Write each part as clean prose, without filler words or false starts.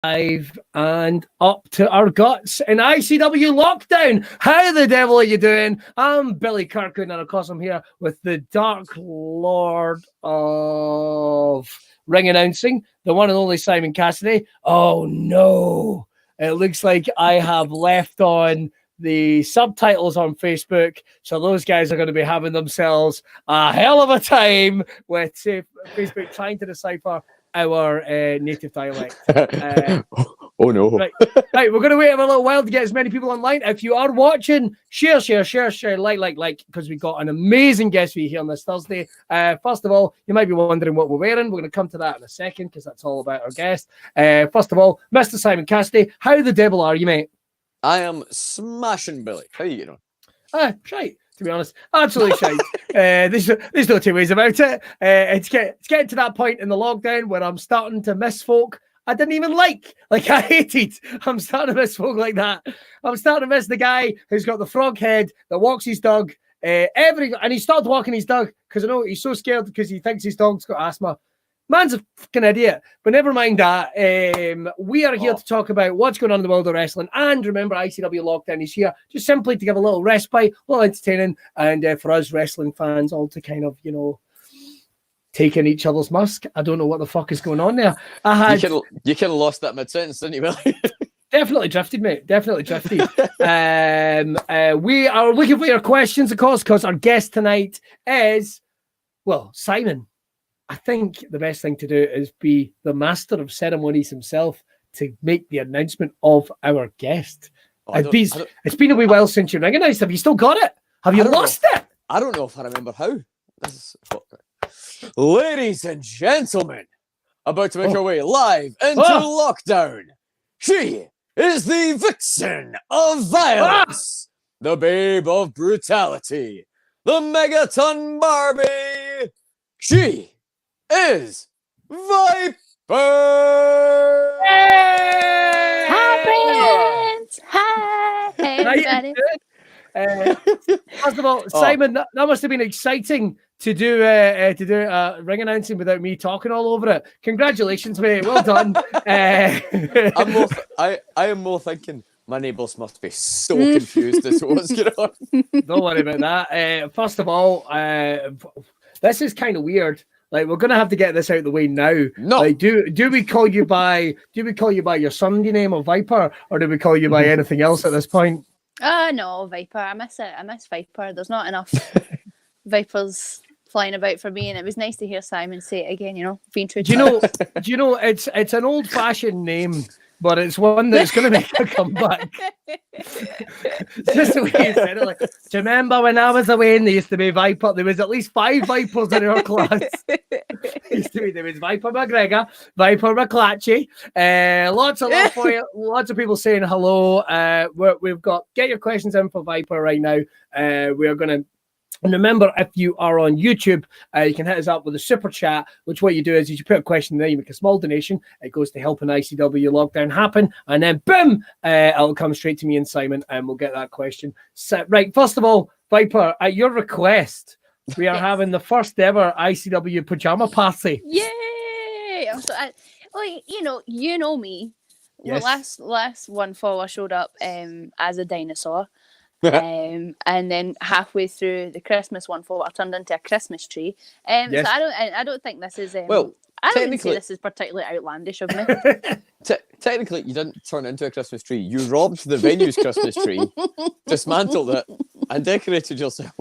Live and up to our guts in ICW lockdown. How the devil are you doing? I'm Billy Kirkwood, and of course I'm here with the Dark Lord of ring announcing, the one and only Simon Cassidy. Oh no, it looks like I have left on the subtitles on Facebook, so those guys are going to be having themselves a hell of a time with Facebook trying to decipher our native dialect. Oh no. Right, we're going to wait a little while to get as many people online. If you are watching, share, like, because we've got an amazing guest for you here on this Thursday. First of all, you might be wondering what we're wearing. We're going to come to that in a second because that's all about our guest. First of all, Mr. Simon Cassidy, how the devil are you, mate? I am smashing, Billy. How are you getting on? Shite, to be honest. Absolutely shite. There's no two ways about it. It's getting to that point in the lockdown where I'm starting to miss folk I didn't even like I hated. I'm starting to miss folk like that. I'm starting to miss the guy who's got the frog head that walks his dog. And he stopped walking his dog because I know he's so scared because he thinks his dog's got asthma. Man's a fucking idiot. But never mind that. We are here to talk about what's going on in the world of wrestling. And remember, ICW Lockdown is here just simply to give a little respite, a little entertaining, and for us wrestling fans all to kind of, take in each other's musk. I don't know what the fuck is going on there. You kind of lost that mid-sentence, didn't you, Billy? Definitely drifted, mate. Definitely drifted. We are looking for your questions, of course, because our guest tonight is, Simon. I think the best thing to do is be the master of ceremonies himself to make the announcement of our guest. It's been a wee while since you recognised. Have you still got it? Have you lost it? I don't know if I remember how. Ladies and gentlemen, about to make our way live into lockdown. She is the vixen of violence, the babe of brutality, the megaton Barbie. She is Viper! Hey! Hi, friends! Hi! Hey, everybody. First of all, Simon, that must have been exciting to do ring announcing without me talking all over it. Congratulations, mate. Well done. I am more thinking my neighbours must be so confused as to what's going on. Don't worry about that. First of all, this is kind of weird. Like, we're gonna have to get this out of the way now. No. Like, do we call you by your Sunday name of Viper, or do we call you by anything else at this point? No, Viper. I miss it. I miss Viper. There's not enough Vipers flying about for me, and it was nice to hear Simon say it again. Being true. Do you know? It's an old-fashioned name, but it's one that's going to make a comeback. Just the way you said it. Like, do you remember when I was away and there used to be Viper? There was at least 5 Vipers in our class. There was Viper McGregor, Viper McClatchy. Lots of love for you. Lots of people saying hello. We've got get your questions in for Viper right now. We are going to. And remember, if you are on YouTube, you can hit us up with a super chat, which what you do is you put a question there, you make a small donation, it goes to helping ICW lockdown happen, and then boom, it'll come straight to me and Simon, and we'll get that question set. Right, first of all, Viper, at your request, we are having the first ever ICW pajama party. Yay! You know me. Yes. Well, last one fall I showed up as a dinosaur. And then halfway through the Christmas one fall, I turned into a Christmas tree. Yes. So I don't think this is. I don't even say this is particularly outlandish of me. Technically, you didn't turn into a Christmas tree. You robbed the venue's Christmas tree, dismantled it, and decorated yourself.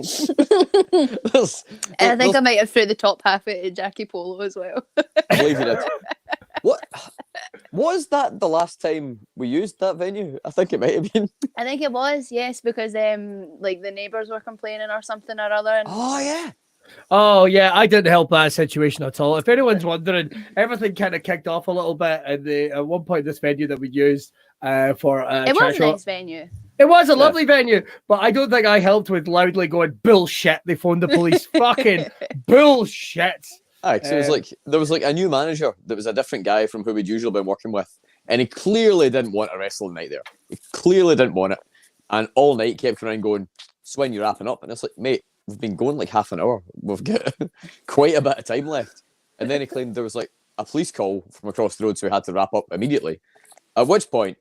I think I might have threw the top half of it at Jackie Polo as well. I believe you did. What was that the last time we used that venue? I think it might have been. I think it was, yes, because the neighbours were complaining or something or other. And... Oh yeah, I didn't help that situation at all. If anyone's wondering, everything kind of kicked off a little bit at one point. This venue that we used for it was a nice venue. It was a lovely venue, but I don't think I helped with loudly going bullshit. They phoned the police. Fucking bullshit. So there was a new manager that was a different guy from who we'd usually been working with, and he clearly didn't want a wrestling night there. He clearly didn't want it, and all night kept around going, "So when you're wrapping up?" And it's like, mate, we've been going like half an hour. We've got quite a bit of time left. And then he claimed there was like a police call from across the road, so we had to wrap up immediately. At which point,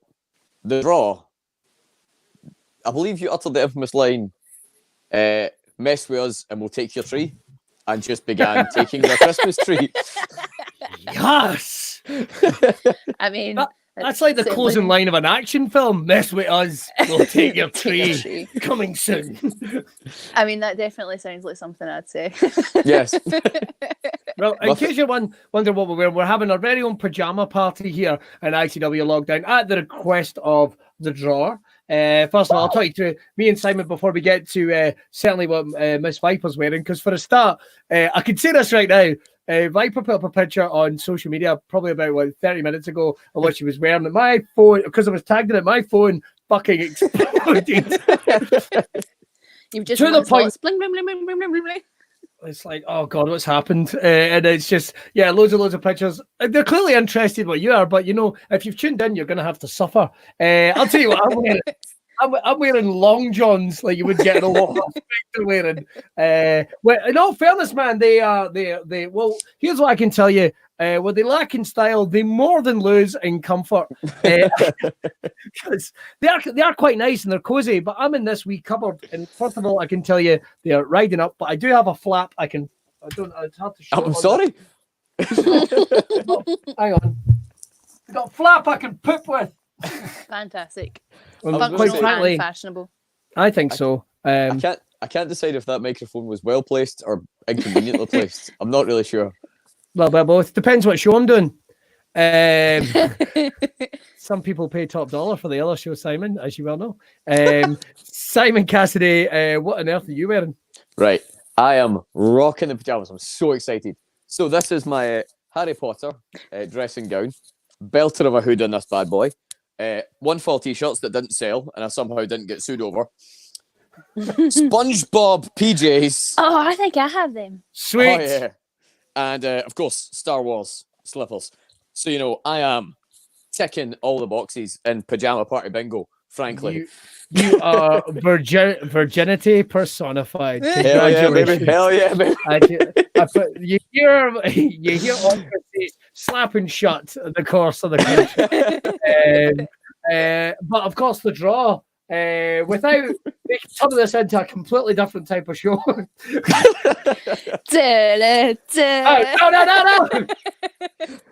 the draw, I believe you uttered the infamous line, mess with us and we'll take your tree, and just began taking their Christmas tree. Yes! I mean, That's like the certainly- closing line of an action film. Mess with us, we'll take your tree. Coming soon. I mean, that definitely sounds like something I'd say. Yes. Well, in case you're wondering what we're having our very own pajama party here in ICW Lockdown at the request of the drawer. First of all, I'll talk you through me and Simon before we get to certainly what Miss Viper's wearing. Because for a start, I can say this right now. Viper put up a picture on social media probably about 30 minutes ago of what she was wearing. And my phone, because I was tagged in it, my phone fucking exploded. You've just To the point. bling, bling, bling, bling, bling, bling, bling. It's like, oh God, what's happened? And it's just, loads of pictures. They're clearly interested in what you are, but if you've tuned in, you're going to have to suffer. I'll tell you what, I'm wearing. I'm wearing long johns like you would get an old inspector wearing. Well, in all fairness, man, they well, here's what I can tell you. What they lack in style, they more than lose in comfort. Because they are quite nice and they're cozy, but I'm in this wee cupboard, and first of all, I can tell you they're riding up, but I do have a flap. It's hard to show. I'm sorry. Hang on. I've got a flap I can poop with. Fantastic. Well, quite Functional frankly, and fashionable. I think so. I can't decide if that microphone was well placed or inconveniently placed. I'm not really sure. Well, both. Depends what show I'm doing. Some people pay top dollar for the other show, Simon, as you well know. Simon Cassidy, what on earth are you wearing? Right. I am rocking the pajamas. I'm so excited. So this is my Harry Potter dressing gown. Belter of a hood on this bad boy. One fall t-shirts that didn't sell and I somehow didn't get sued over. SpongeBob PJs. Oh, I think I have them. Sweet. Oh, yeah. And of course, Star Wars slippers. So, I am ticking all the boxes in Pajama Party Bingo, frankly. You are virginity personified. Hell yeah, baby. Hell yeah, baby. You hear Oscar say, slapping shut the course of the country. But of course, the draw, without making some of this into a completely different type of show. No.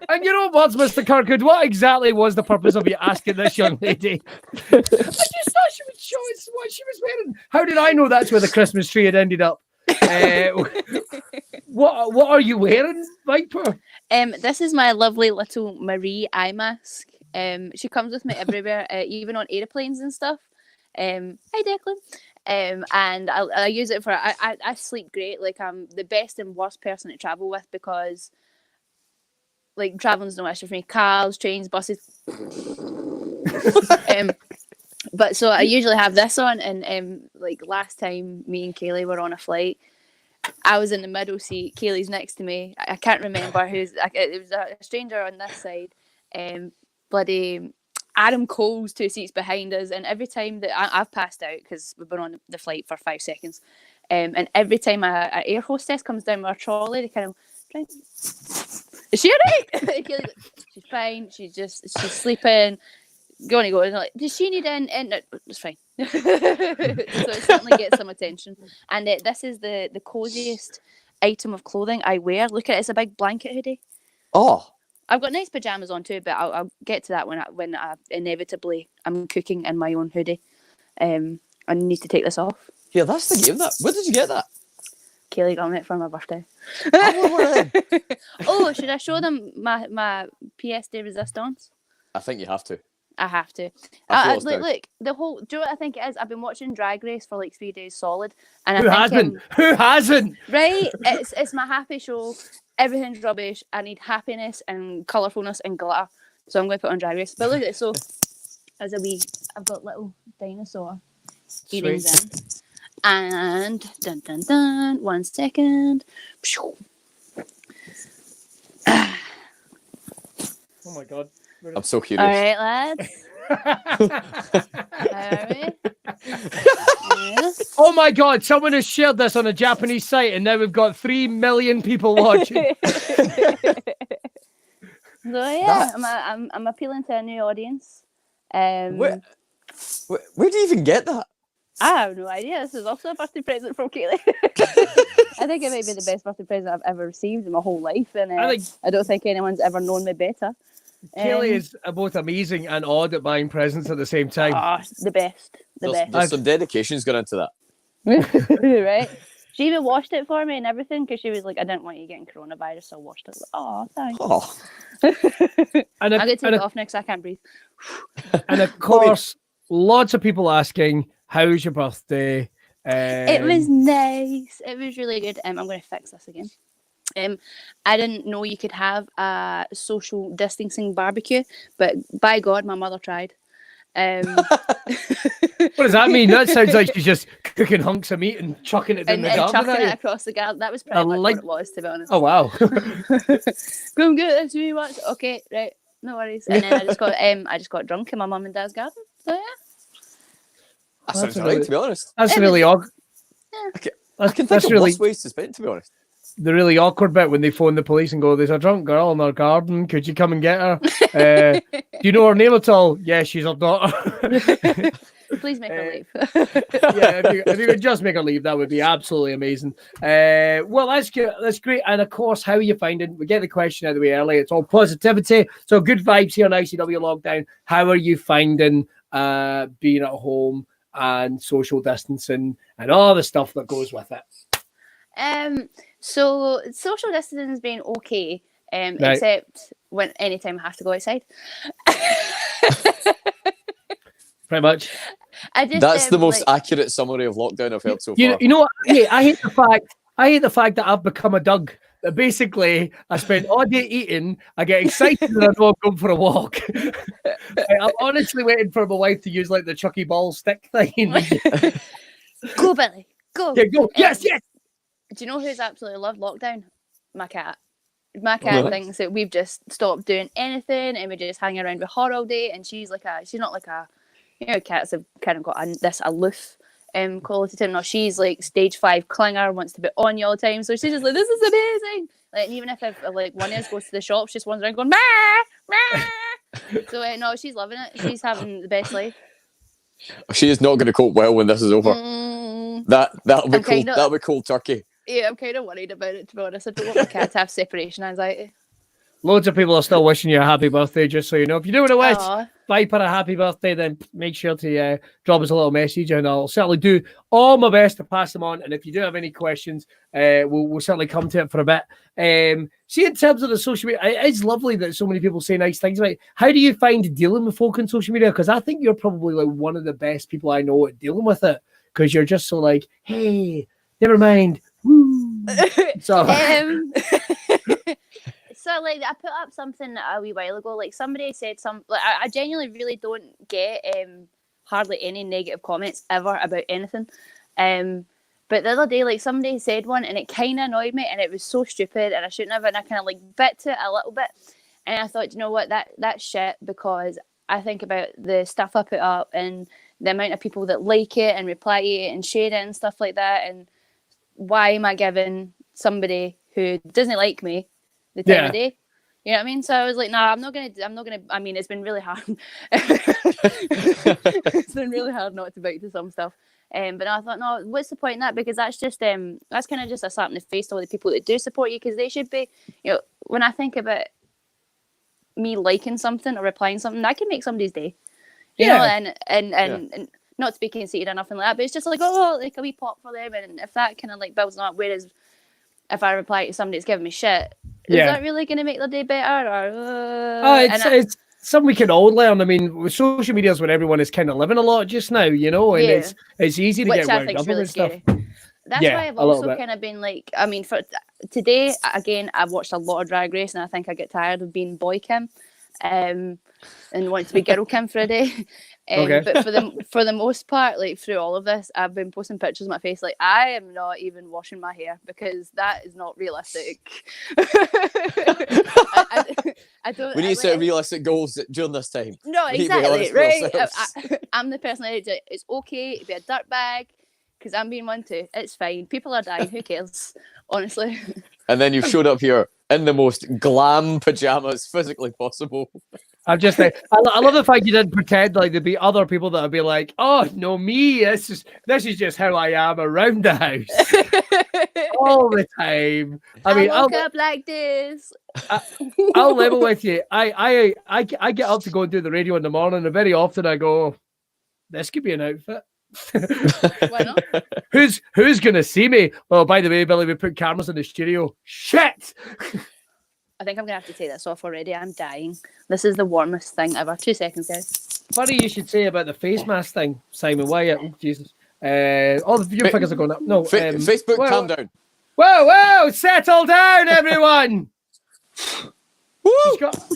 And you know what, Mr. Kirkwood, what exactly was the purpose of you asking this young lady? I just thought she would show us what she was wearing. How did I know that's where the Christmas tree had ended up? What are you wearing, Viper? This is my lovely little Marie eye mask. She comes with me everywhere, even on airplanes and stuff. Hi, Declan. And I use it for I sleep great. Like, I'm the best and worst person to travel with because, like, traveling's no issue for me. Cars, trains, buses. But so I usually have this on, and like last time me and Kaylee were on a flight, I was in the middle seat. Kaylee's next to me. I can't remember who's. It was a stranger on this side. Bloody Adam Cole's 2 seats behind us, and every time that I've passed out because we've been on the flight for 5 seconds, and every time an air hostess comes down with a trolley, they kind of try. Is she alright? She's fine. She's sleeping. Going to go. And like, does she need in? No, it's fine. So it certainly gets some attention. And this is the coziest item of clothing I wear. Look at it. It's a big blanket hoodie. Oh. I've got nice pajamas on too, but I'll get to that when I inevitably I'm cooking in my own hoodie. I need to take this off. Yeah, that's the game. Where did you get that? Kaylee got me it for my birthday. Oh, should I show them my pièce de résistance? I think you have to. I have to. Look, the whole. Do you know what I think it is? I've been watching Drag Race for like 3 days solid, and Who hasn't? Right? It's my happy show. Everything's rubbish. I need happiness and colourfulness and glitter. So I'm going to put on Drag Race. But look at it. So I've got little dinosaur earrings in. And dun dun dun. 1 second. Oh my god. I'm so curious. All right, lads. Are we? Yes. Oh my god, someone has shared this on a Japanese site and now we've got 3 million people watching. So yeah, I'm appealing to a new audience. Where do you even get that? I have no idea. This is also a birthday present from Kaylee. I think it might be the best birthday present I've ever received in my whole life, and I don't think anyone's ever known me better. Kaylee is both amazing and odd at buying presents at the same time. The best. There's some dedication's gone into that. Right? She even washed it for me and everything because she was like, I didn't want you getting coronavirus, so I washed it. Oh, thanks. Oh. I'm going to take it off next, I can't breathe. And of course, lots of people asking, how's your birthday? It was nice. It was really good. I'm going to fix this again. I didn't know you could have a social distancing barbecue, but by God, my mother tried. What does that mean? That sounds like she's just cooking hunks of meat and chucking it in the garden. And chucking it across the garden. That was pretty much what it was, to be honest. Oh, wow. Go and get this, you watch. Okay, right. No worries. And then I just got drunk in my mum and dad's garden. So, yeah. That sounds right, to be honest. That's really awkward. Yeah. I can think of worse ways to spend, to be honest. The really awkward bit when they phone the police and go, there's a drunk girl in our garden. Could you come and get her? Do you know her name at all? Yeah, she's our daughter. Please make her leave. Yeah, if you could just make her leave, that would be absolutely amazing. Well, that's good. That's great. And of course, how are you finding? We get the question out of the way early. It's all positivity. So good vibes here on ICW Lockdown. How are you finding being at home and social distancing and all the stuff that goes with it? So social distancing has been okay, right. Except when anytime I have to go outside. Pretty much. That's the most accurate summary of lockdown I've heard so far. You know what? I hate the fact that I've become a Doug. That basically I spend all day eating. I get excited when I know I'm going for a walk. I'm honestly waiting for my wife to use like the Chucky ball stick thing. Go, Billy. Go. Yeah, go. Yes. Do you know who's absolutely loved lockdown? My cat. My cat thinks that we've just stopped doing anything and we just hang around with her all day. And she's not like a, cats have kind of got this aloof quality to them. No, she's like stage 5 clinger, wants to be on you all the time. So she's just like, this is amazing. Like, and even if one of us goes to the shop, she just wanders around going, "Meh, meh." So no, she's loving it. She's having the best life. She is not going to cope well when this is over. That'll be cool. That'll be cold turkey. Yeah, I'm kind of worried about it, to be honest. I don't want my cat to have separation anxiety. Loads of people are still wishing you a happy birthday, just so you know. If you're doing a wish, Viper a happy birthday, then make sure to drop us a little message, and I'll certainly do all my best to pass them on. And if you do have any questions, we'll certainly come to it for a bit. See, in terms of the social media, it's lovely that so many people say nice things about it. How do you find dealing with folk on social media? Because I think you're probably like one of the best people I know at dealing with it, because you're just so like, hey, never mind. Woo. So like I put up something a wee while ago. Like somebody said I genuinely really don't get hardly any negative comments ever about anything. But the other day, like somebody said one and it kind of annoyed me and it was so stupid and I shouldn't have, and I kind of like bit to it a little bit. And I thought, you know what, that's shit, because I think about the stuff I put up and the amount of people that like it and reply to it and share it and stuff like that. And why am I giving somebody who doesn't like me the time of day? You know what I mean? So I was like, no, I'm not gonna. I mean, it's been really hard. It's been really hard not to bite to some stuff. But I thought, no, what's the point in that? Because that's just that's kind of just a slap in the face to all the people that do support you, because they should be, when I think about me liking something or replying something, that can make somebody's day. You know, and not speaking conceited or nothing like that, but it's just like, like a wee pop for them, and if that kind of like builds them up. Whereas if I reply to somebody that's giving me shit, is that really going to make their day better? Or it's something we can all learn. I mean, with social media is when everyone is kind of living a lot just now, and it's easy to get wound up and stuff. That's why I've also kind of been like, I mean, for today again, I've watched a lot of Drag Race, and I think I get tired of being boy Kim, and want to be girl Kim for a day. But for the most part, like through all of this, I've been posting pictures of my face. Like, I am not even washing my hair because that is not realistic. I don't. We need to set realistic goals during this time. No, exactly, right? I'm the person that it's okay to be a dirtbag because I'm being one too. It's fine. People are dying. Who cares? Honestly. And then you've showed up here in the most glam pajamas physically possible. I'm just like, I love the fact you didn't pretend like there'd be other people that would be like, oh no, me, this is just how I am around the house all the time. I mean, woke up like this. I'll level with you. I get up to go and do the radio in the morning, and very often I go, this could be an outfit. Why not? Who's gonna see me? Oh, by the way, Billy, we put cameras in the studio. Shit. I think I'm gonna have to take this off already. I'm dying. This is the warmest thing ever. 2 seconds, guys. Funny you should say about the face mask thing, Simon. Why? Oh, Jesus. All the view figures are going up. No, Facebook, calm down. Whoa! Settle down, everyone.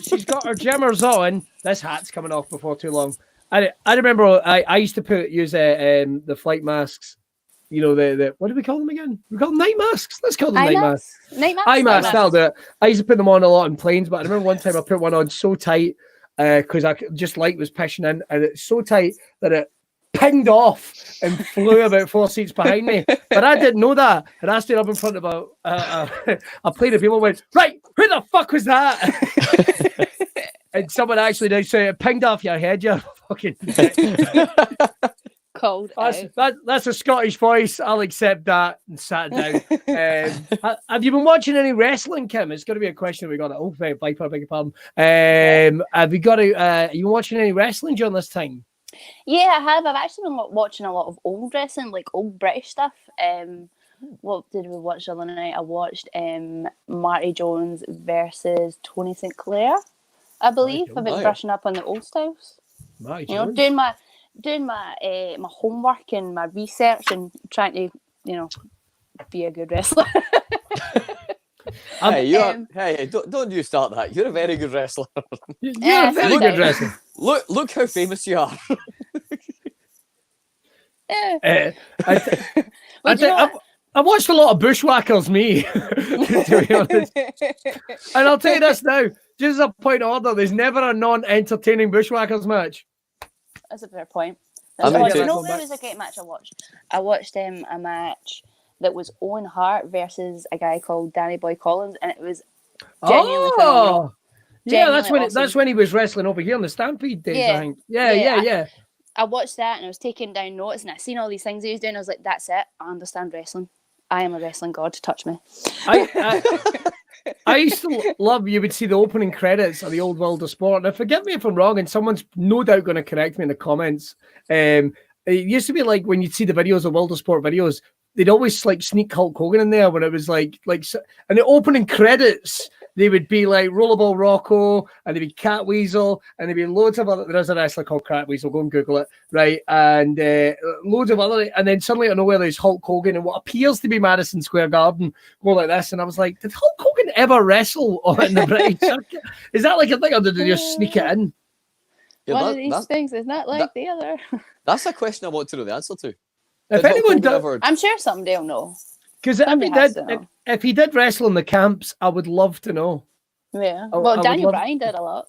She's got her jammers on. This hat's coming off before too long. I remember I used to use the flight masks. You know, the what do we call them again? We call them night masks. Let's call them night masks. Night masks. Eye masks, that'll do it. I used to put them on a lot in planes, but I remember one time I put one on so tight because just light was pushing in, and it's so tight that it pinged off and flew about 4 seats behind me. But I didn't know that, and I stood up in front of a plane of people and went, right, who the fuck was that? And someone actually did say it pinged off your head, you fucking Cold. That's a Scottish voice. I'll accept that, and sat down. Have you been watching any wrestling, Kim? It's going to be a question we got. Oh, Viper, I beg your pardon. Have you got are you watching any wrestling during this time? Yeah, I have. I've actually been watching a lot of old wrestling, like old British stuff. What did we watch the other night? I watched Marty Jones versus Tony St. Clair, I believe. I've been brushing up on the old styles. Marty you know, doing my homework and my research and trying to, be a good wrestler. Hey, don't you start that. You're a very good wrestler. You're a very good wrestler. Look how famous you are. I watched a lot of Bushwhackers, me, to be honest. And I'll tell you this now, just as a point of order, there's never a non-entertaining Bushwhackers match. That's a fair point. There was a great match I watched. I watched a match that was Owen Hart versus a guy called Danny Boy Collins, and it was genuinely phenomenal. Yeah, that's when he was wrestling over here in the Stampede days, I think. Yeah. I watched that and I was taking down notes and I seen all these things he was doing. I was like, that's it. I understand wrestling. I am a wrestling god. Touch me. I used to love, you would see the opening credits of the old World of Sport. Now, forgive me if I'm wrong, and someone's no doubt going to correct me in the comments. It used to be like when you'd see the videos of World of Sport videos, they'd always like sneak Hulk Hogan in there when it was like, and the opening credits, they would be like Rollerball Rocco, and there'd be Cat Weasel, and there'd be loads of other. There's a wrestler called Cat Weasel. Go and Google it, right? And loads of other. And then suddenly I know where there's Hulk Hogan and what appears to be Madison Square Garden, go like this. And I was like, did Hulk Hogan ever wrestle in the British circuit? Is that like a thing, or did they just sneak it in? Yeah, one of these things is not like the other. That's a question I want to know the answer to. If anyone does, I'm sure somebody will know. Because if he did wrestle in the camps, I would love to know. Yeah. Well, Daniel Bryan did a lot.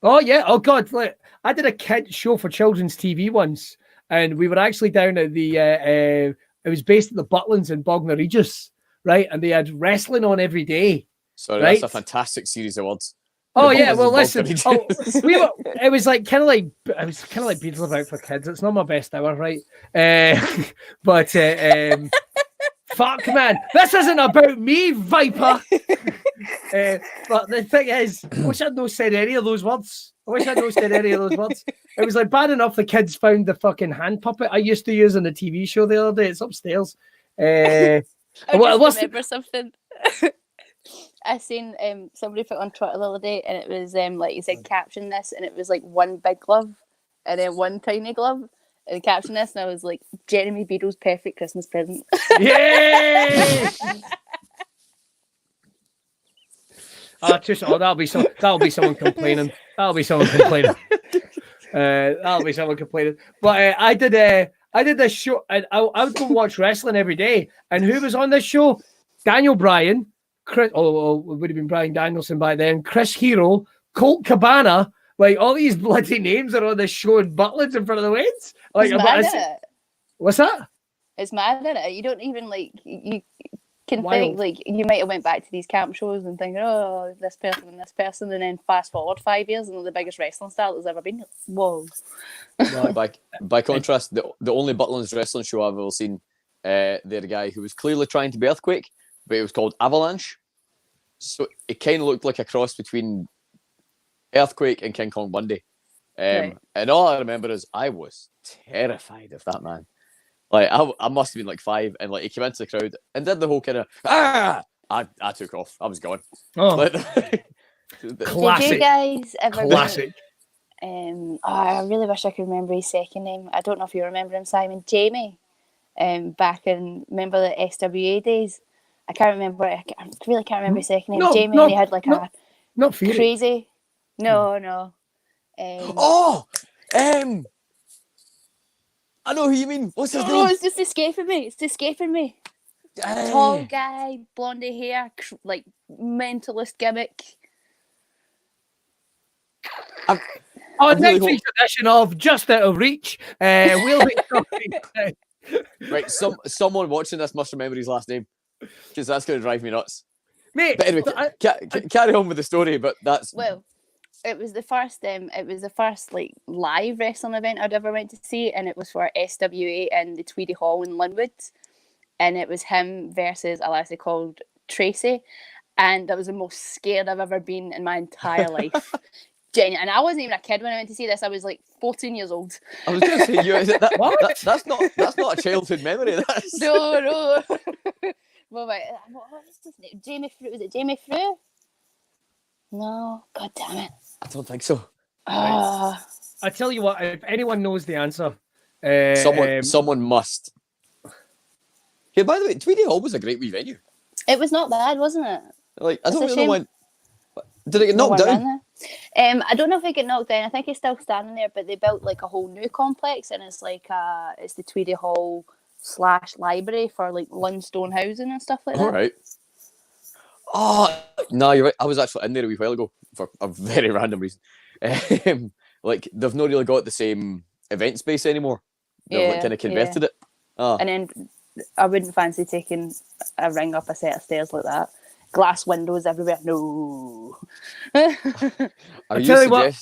Oh, yeah. Oh, God. Look, I did a kid show for children's TV once, and we were actually down at the, it was based at the Butlins in Bognor Regis, right? And they had wrestling on every day. Sorry, right? That's a fantastic series of words. Oh, yeah. Well, listen. It was kind of like Beatles about for kids. It's not my best hour, right? But fuck, man, this isn't about me, Viper. But the thing is, I wish I'd not said any of those words. It was like bad enough the kids found the fucking hand puppet I used to use in the TV show the other day. It's upstairs. I remember something. I seen somebody put on Twitter the other day, and it was like you said, caption this, and it was like one big glove and then one tiny glove. And caption this, and I was like, Jeremy Beadle's perfect Christmas present. Yay! That'll be someone complaining. But I did this show, and I would go watch wrestling every day. And who was on this show? Daniel Bryan, Chris. Oh, it would have been Bryan Danielson by then. Chris Hero, Colt Cabana. Like, all these bloody names are on this show in Butlins in front of the Waynes. Like, it's mad, isn't it? What's that? It's mad, isn't it? You don't even, like, you can Wild. think like you might have went back to these camp shows and thinking, oh, this person, and then fast forward 5 years and they're the biggest wrestling star there's ever been. Whoa. Well, By contrast, the only Butlins wrestling show I've ever seen, they had a guy who was clearly trying to be Earthquake, but it was called Avalanche. So it kind of looked like a cross between Earthquake and King Kong Bundy. Right. And all I remember is I was terrified of that man. Like I must have been like 5, and like he came into the crowd and did the whole kind of I took off. I was gone. oh, Like, Did classic. you guys ever Classic. I really wish I could remember his second name. I don't know if you remember him, Simon. Jamie. Back in, remember the SWA days? I can't remember. I really can't remember his second name. No, Jamie, no, and he had like a Not Fury. crazy. No. I know who you mean. What's his Oh, name? it's just escaping me. It's escaping me. Tall guy, blondie hair, like mentalist gimmick. I'm On really next week's edition of Just Out of Reach, we'll be talking. Right, someone watching this must remember his last name, because that's going to drive me nuts. Mate, But anyway, carry on with the story. But that's Well, it was the first like live wrestling event I'd ever went to see, and it was for SWA in the Tweedy Hall in Linwood, and it was him versus a lassie called Tracy, and that was the most scared I've ever been in my entire life. Genuine. And I wasn't even a kid when I went to see this. I was like 14 years old. I was going to say, that's not a childhood memory. That's No. What was his name? Jamie Frew. Was it Jamie Frew? No. God damn it. I don't think so. I tell you what, if anyone knows the answer, Someone must. Hey, by the way, Tweedy Hall was a great wee venue. It was not bad, wasn't it? Like, I It's don't a really know shame. when. Did it get knocked down? I don't know if it got knocked down. I think it's still standing there, but they built like a whole new complex, and it's like it's the Tweedy Hall / library for like Lundstone housing and stuff like that. All right. Oh no, you're right. I was actually in there a wee while ago for a very random reason. Like they've not really got the same event space anymore. They've like kind of converted it. Oh. And then I wouldn't fancy taking a ring up a set of stairs like that. Glass windows everywhere. No. Are you tell you what,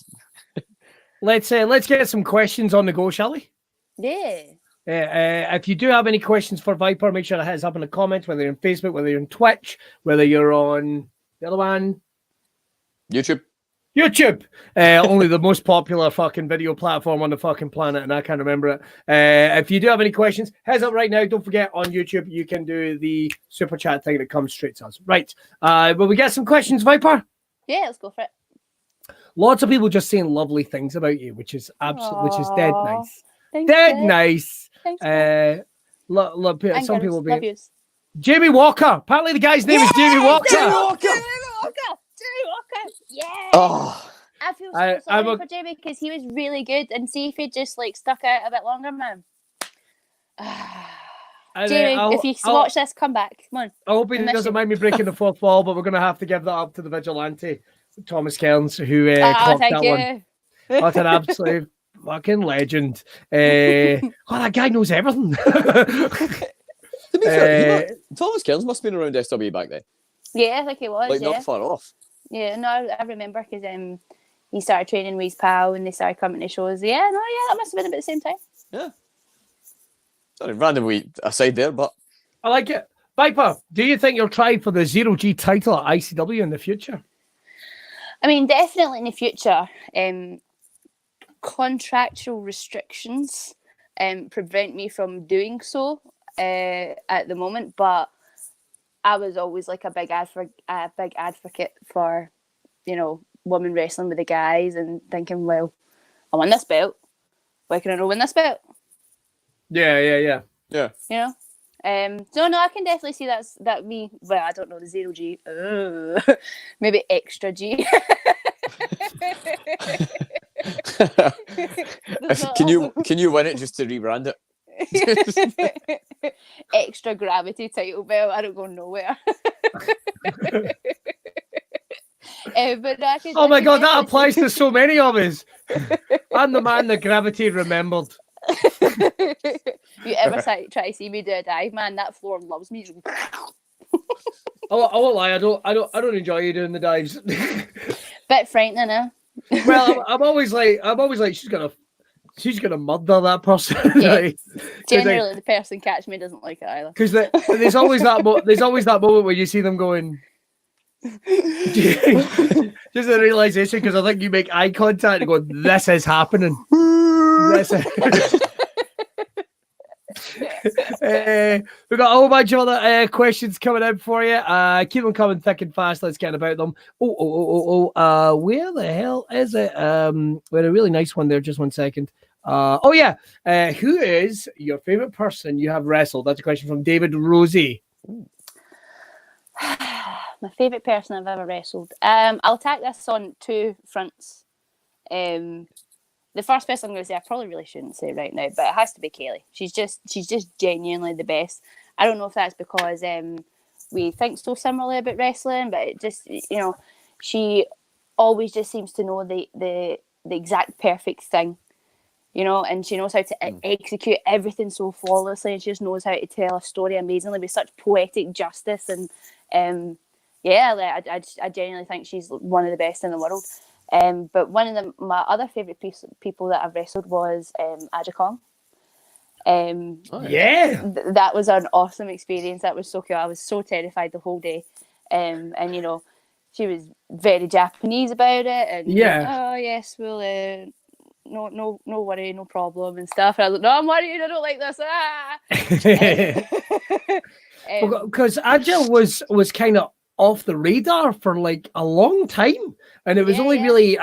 suggest- let's get some questions on the go, shall we? Yeah. If you do have any questions for Viper, make sure to hit us up in the comments, whether you're on Facebook, whether you're on Twitch, whether you're on the other one, YouTube. Only the most popular fucking video platform on the fucking planet, and I can't remember it. If you do have any questions, heads up right now. Don't forget, on YouTube, you can do the super chat thing that comes straight to us. Right. Will we get some questions, Viper? Yeah, let's go for it. Lots of people just saying lovely things about you, which is dead nice. Thanks, Dead Dad. nice. Thanks, Some people love be yous. Jamie Walker. Apparently, the guy's name is Jamie Walker. Jamie Walker. Yeah. Oh, I feel so sorry for Jamie because he was really good, and see if he just like stuck out a bit longer, man. Jamie, if you watch this, come back. Come on. I hope he doesn't mind me breaking the fourth wall, but we're going to have to give that up to the vigilante, Thomas Kearns, who clocked that one. What an absolute fucking legend. That guy knows everything. to be fair, Thomas Kearns must have been around SW back then. Yeah, I think he was. Like, not far off. Yeah, no, I remember because he started training with his pal and they started coming to shows. Yeah, that must have been about the same time. Yeah. Sorry, randomly aside there, but I like it. Viper, do you think you'll try for the 0G title at ICW in the future? I mean, definitely in the future. Contractual restrictions prevent me from doing so at the moment, but I was always like a big advocate for, women wrestling with the guys and thinking, well, I won this belt. Why can I not win this belt? Yeah. So no, I can definitely see that me. Well, I don't know the 0G. Maybe extra G. Can you win it just to rebrand it? Extra gravity title belt. I don't go nowhere. But oh my god, that applies to so many of us. I'm the man that gravity remembered. You ever try to see me do a dive, man? That floor loves me. I won't lie. I don't enjoy you doing the dives. Bit frightening, eh? Well, I'm always like, she's gonna murder that person. Yeah. Like, Generally, the person catching me doesn't like it either. because there's always that moment where you see them going. Just a realization, because I think you make eye contact and go, "This is happening." We've got a whole bunch of other questions coming in for you. Keep them coming thick and fast. Let's get about them. Where the hell is it? We had a really nice one there. Just 1 second. Who is your favorite person you have wrestled? That's a question from David Rosie. My favourite person I've ever wrestled. I'll attack this on two fronts. The first person I'm going to say, I probably really shouldn't say right now, but it has to be Kaylee. She's just genuinely the best. I don't know if that's because we think so similarly about wrestling, but it just, she always just seems to know the exact perfect thing, and she knows how to execute everything so flawlessly, and she just knows how to tell a story amazingly with such poetic justice. And I genuinely think she's one of the best in the world. But one of my other favourite people that I've wrestled was Aja Kong. That was an awesome experience. That was so cool. I was so terrified the whole day. And she was very Japanese about it. And oh yes, we'll no worry, no problem and stuff. And I was like, no, I'm worried. I don't like this. Because Aja was kind of off the radar for like a long time, and it was only really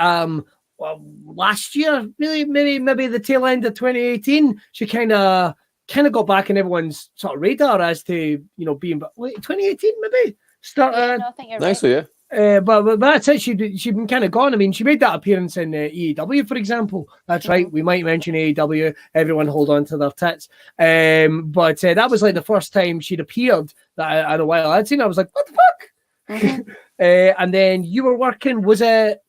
last year, really maybe the tail end of 2018, she kind of got back in everyone's sort of radar as to being 2018 maybe start. I think you're nice, right. Yeah. But that's it. She'd been kind of gone. I mean, she made that appearance in AEW, for example. That's right. We might mention AEW. Everyone hold on to their tits. But that was like the first time she'd appeared that in a while I'd seen. I was like, what the fuck? Mm-hmm. And then you were working. Was it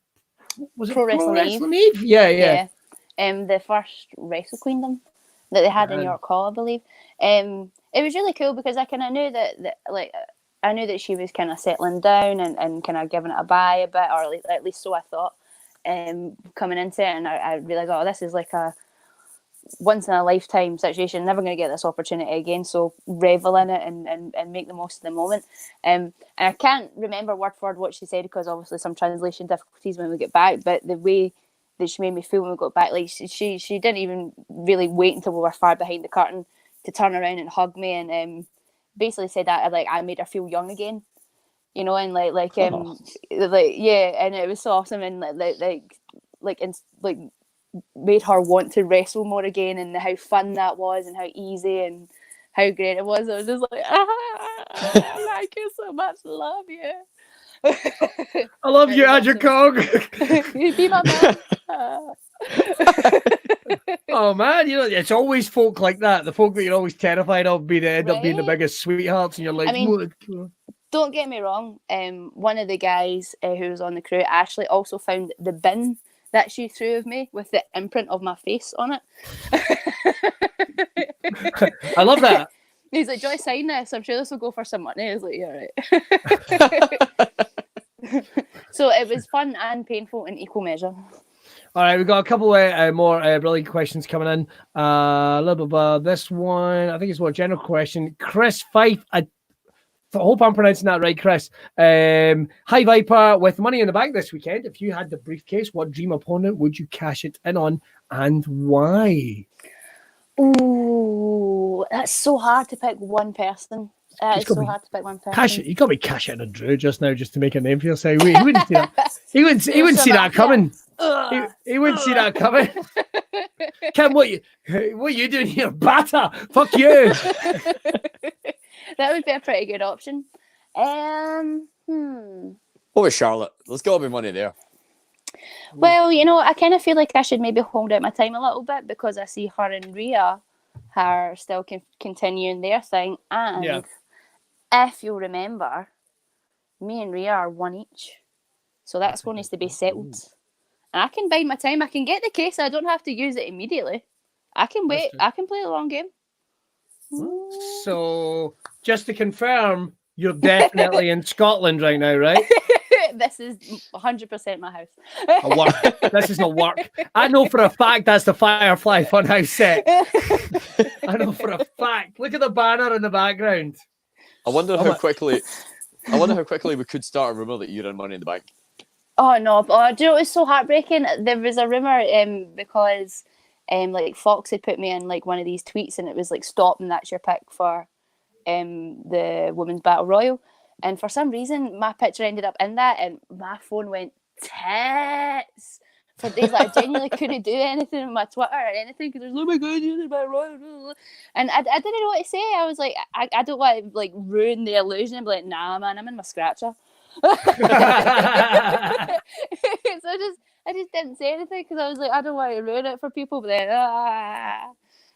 Pro Wrestling Eve? Yeah. The first Wrestle Queendom that they had in York Hall, I believe. It was really cool because I kind of knew I knew that she was kind of settling down and kind of giving it a bye a bit, or at least so I thought, coming into it. And I realised, this is like a once-in-a-lifetime situation. Never going to get this opportunity again, so revel in it and make the most of the moment. And I can't remember word for word what she said because obviously some translation difficulties when we get back, but the way that she made me feel when we got back, like she didn't even really wait until we were far behind the curtain to turn around and hug me and basically said that I made her feel young again, and and it was so awesome, and made her want to wrestle more again, and how fun that was and how easy and how great it was. I was just like, I like you so much, love you. I love you, Aja Kong. You be my man. Oh man, it's always folk like that. The folk that you're always terrified of end up being the biggest sweethearts, and you're like, don't get me wrong. One of the guys who was on the crew actually also found the bin that she threw of me with the imprint of my face on it. I love that. He's like, "Joy, sign this. I'm sure this will go for some money." I was like, "Yeah, right." So it was fun and painful in equal measure. All right, we've got a couple more brilliant questions coming in. A little bit this one, I think it's more general question. Chris Fife, I hope I'm pronouncing that right, Chris. Hi, Viper. With Money in the Bank this weekend, if you had the briefcase, what dream opponent would you cash it in on and why? Ooh, that's so hard to pick one person. It's so hard to pick one person. You got to be cashing on Drew just now just to make a name for yourself. He wouldn't see that. He wouldn't see that coming. He wouldn't see that coming. Kim, what are you doing here? Batter! Fuck you! That would be a pretty good option. What was Charlotte? Let's go with money there. Well, I kind of feel like I should maybe hold out my time a little bit because I see her and Rhea are still continuing their thing. And if you'll remember, me and Rhea are one each. So that's what needs to be settled. And I can bide my time. I can get the case. I don't have to use it immediately. I can wait. I can play the long game. So, just to confirm, You're definitely in Scotland right now, right? This is 100% my house. A work. This is a work. I know for a fact that's the Firefly Funhouse set. I know for a fact. Look at the banner in the background. I wonder how quickly we could start a rumor that you're in Money in the Bank. Oh no! Oh, do you know it was so heartbreaking? There was a rumor because like Fox had put me in like one of these tweets, and it was like, "Stop, and that's your pick for the Women's Battle Royal." And for some reason, my picture ended up in that, and my phone went tits for days. Like, I genuinely couldn't do anything on my Twitter or anything because there's, oh my god, you're the Battle Royal, and I didn't know what to say. I was like, I don't want to like ruin the illusion and be like, nah, man, I'm in my scratcher. So I just didn't say anything because I was like, I don't want to ruin it for people. But then,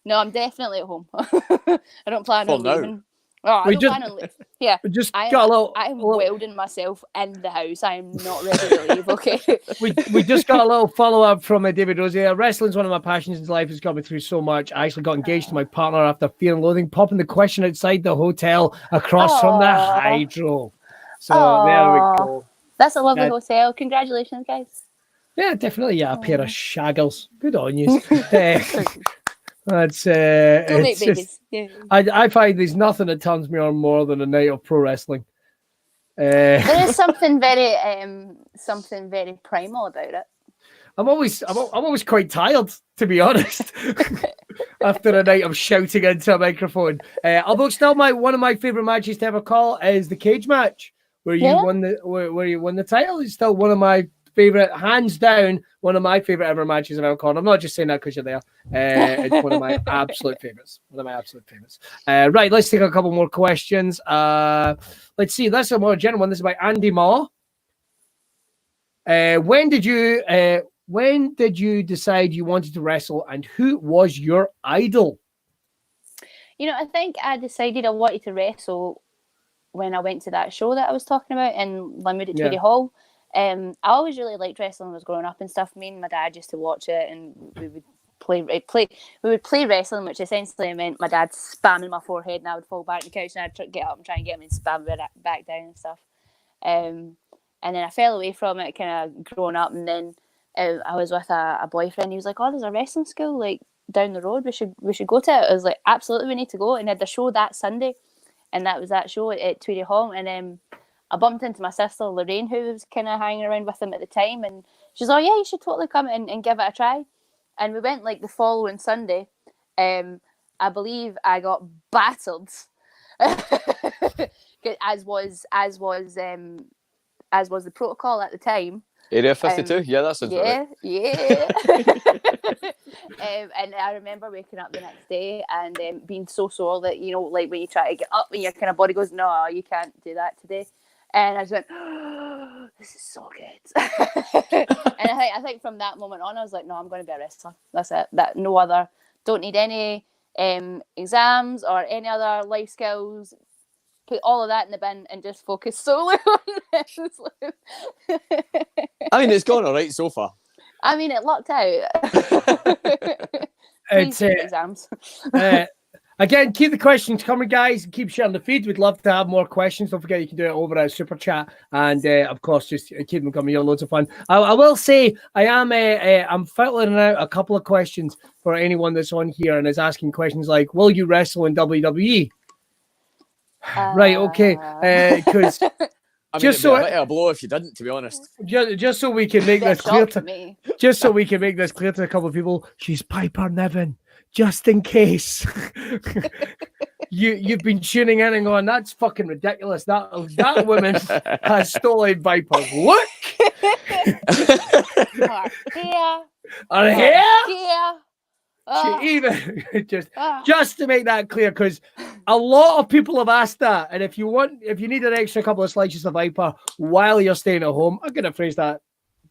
no, I'm definitely at home. I don't plan on leaving. Oh, I don't plan on leaving. Yeah, we just got a little. I'm welding myself in the house. I am not ready to leave. Okay. we just got a little follow up from David Rosier. Wrestling's one of my passions in life. It's got me through so much. I actually got engaged to my partner after Fear and Loathing, popping the question outside the hotel across from the Hydro. So there we go. That's a lovely hotel. Congratulations, guys. Yeah, definitely. Yeah, a pair of shaggles. Good on you. That's don't make babies. Yeah. I find there's nothing that turns me on more than a night of pro wrestling. There is something very primal about it. I'm always quite tired, to be honest, after a night of shouting into a microphone. Although still one of my favorite matches to ever call is the cage match where you won the title. It's still one of my favorite, hands down, one of my favorite ever matches I've ever called. I'm not just saying that because you're there. It's one of my absolute favorites. Right, let's take a couple more questions. Let's see. This is a more general one. This is by Andy Maw. When did you decide you wanted to wrestle, and who was your idol? You know, I think I decided I wanted to wrestle when I went to that show that I was talking about in Linwood at Tweedy Hall. I always really liked wrestling when I was growing up and stuff. Me and my dad used to watch it, and we would play wrestling, which essentially meant my dad spamming my forehead, and I would fall back on the couch, and I'd get up and try and get him and spam it back down and stuff. And then I fell away from it, kind of growing up, and then I was with a boyfriend. He was like, "Oh, there's a wrestling school like down the road. We should go to it." I was like, "Absolutely, we need to go." And I had the show that Sunday, and that was that show at Tweedy Hall, and I bumped into my sister Lorraine, who was kind of hanging around with him at the time, and she's like, "Oh yeah, you should totally come and give it a try." And we went like the following Sunday. I believe I got battered, as was the protocol at the time. Area 52, yeah, that's right. Yeah. And I remember waking up the next day and being so sore that, you know, like when you try to get up and your kind of body goes, "No, you can't do that today." And I just went, "Oh, this is so good." And I think from that moment on, I was like, "No, I'm going to be a wrestler. That's it. That no other. Don't need any exams or any other life skills. Put all of that in the bin and just focus solely on wrestling." I mean, it's gone all right so far. I mean, it lucked out. It's exams. Again, keep the questions coming, guys. Keep sharing the feed. We'd love to have more questions. Don't forget you can do it over at Super Chat, and of course, just keep them coming. You're loads of fun. I will say I'm filtering out a couple of questions for anyone that's on here and is asking questions like, "Will you wrestle in WWE?" Right, okay, because just so a blow if you didn't, to be honest. Just so we can make this clear to me. Just so we can make this clear to a couple of people, she's Piper Niven. Just in case you've been tuning in and going, "That's fucking ridiculous. That woman has stolen Viper's look." Her hair. She even just to make that clear, because a lot of people have asked that, and if you need an extra couple of slices of Viper while you're staying at home, I'm gonna phrase that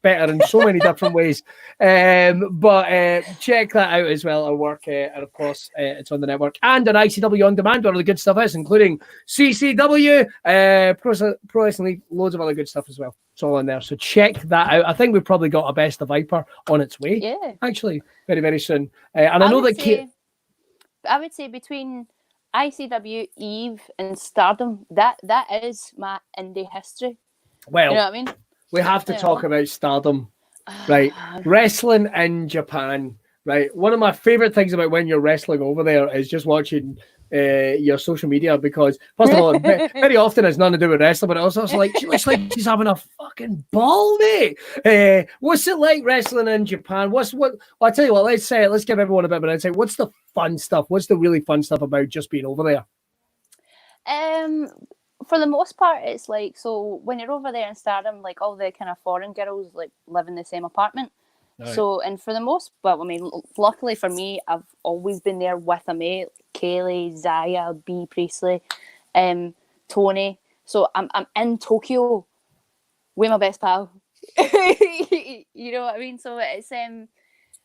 better in so many different ways, but check that out as well at work, and of course it's on the network and on ICW on demand where all the good stuff is, including CCW, Pro Wrestling League, loads of other good stuff as well. It's all on there, so check that out. I think we've probably got a Best of Viper on its way, actually, very, very soon. And I know that I would say between ICW, Eve, and Stardom. That is my indie history. Well, You know what I mean? we have to Yeah. talk about Stardom, right? Wrestling in Japan, right? One of my favorite things about when you're wrestling over there is just watching your social media, because first of all, very often it's nothing to do with wrestling, but it's also like she looks like she's having a fucking ball, mate. What's it like wrestling in Japan? Well, I tell you what, let's give everyone a bit of an insight. What's the fun stuff? What's the really fun stuff about just being over there? For the most part, it's like, so when you're over there in Stardom, like all the kind of foreign girls like live in the same apartment. Right. So, and for the most, well, I mean, luckily for me, I've always been there with a mate, Kaylee, Zaya, B Priestley, Tony. So I'm in Tokyo with my best pal. You know what I mean? So it's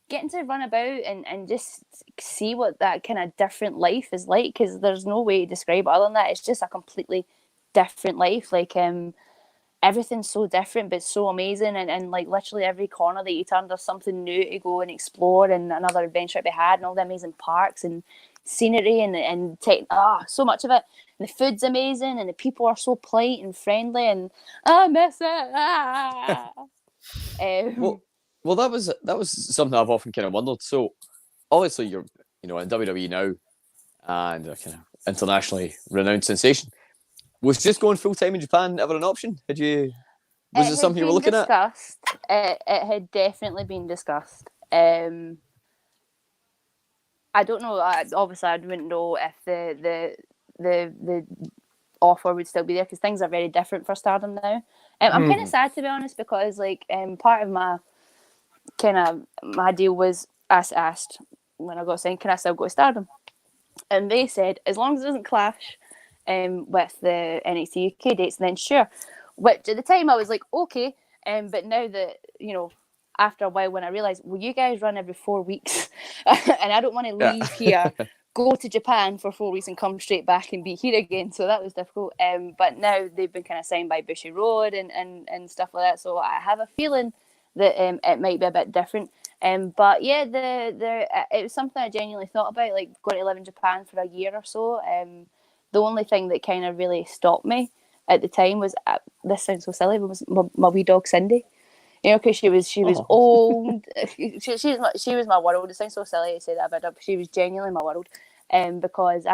getting to run about and just see what that kind of different life is like, because there's no way to describe it other than that. It's just a completely different life. Like everything's so different but so amazing, and like literally every corner that you turn there's something new to go and explore and another adventure to be had, and all the amazing parks and scenery and so much of it. And the food's amazing and the people are so polite and friendly, and I miss it. Well, that was something I've often kind of wondered. So obviously you're in WWE now and a kind of internationally renowned sensation. Was just going full time in Japan ever an option? Was it something you were looking at? It had definitely been discussed. I don't know. Obviously, I wouldn't know if the offer would still be there, because things are very different for Stardom now. I'm kind of sad, to be honest, because like part of my deal was asked when I got signed, can I still go to Stardom? And they said, as long as it doesn't clash with the NXT UK dates, then sure. Which at the time I was like, okay. But now that, after a while, when I realised, well, you guys run every 4 weeks and I don't want to leave here, go to Japan for 4 weeks and come straight back and be here again. So that was difficult. But now they've been kind of signed by Bushy Road and stuff like that. So I have a feeling that it might be a bit different. But yeah, it was something I genuinely thought about, like going to live in Japan for a year or so. The only thing that kind of really stopped me at the time was, this sounds so silly, but was my wee dog Cindy. Because she was old. she was my world. It sounds so silly to say that about her, but she was genuinely my world. Because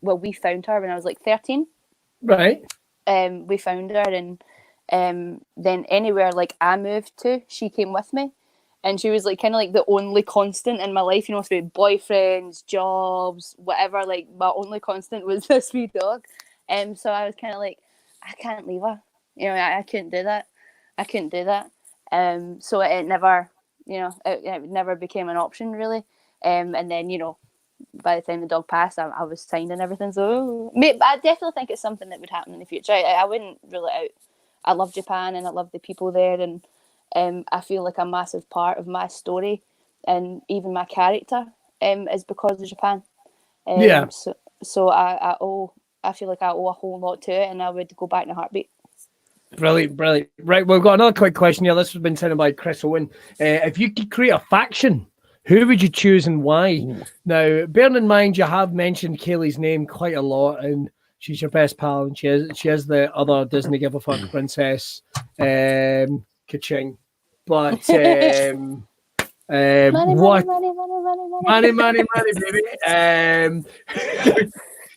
we found her when I was like 13. Right. We found her, and then anywhere like I moved to, she came with me. And she was like kind of like the only constant in my life, so boyfriends, jobs, whatever. Like my only constant was this wee dog. So I was kind of like, I can't leave her. I couldn't do that. So it never, it never became an option really. And then, by the time the dog passed, I was signed and everything. So I definitely think it's something that would happen in the future. I wouldn't rule it out. I love Japan and I love the people there, and I feel like a massive part of my story and even my character is because of Japan. So I feel like I owe a whole lot to it, and I would go back in a heartbeat. Brilliant. Right, we've got another quick question here. This has been sent by Chris Owen. If you could create a faction, who would you choose and why? Now, bearing in mind you have mentioned Kaylee's name quite a lot, and she's your best pal, and she is the other Disney give a fuck princess, Kaching. But money, baby.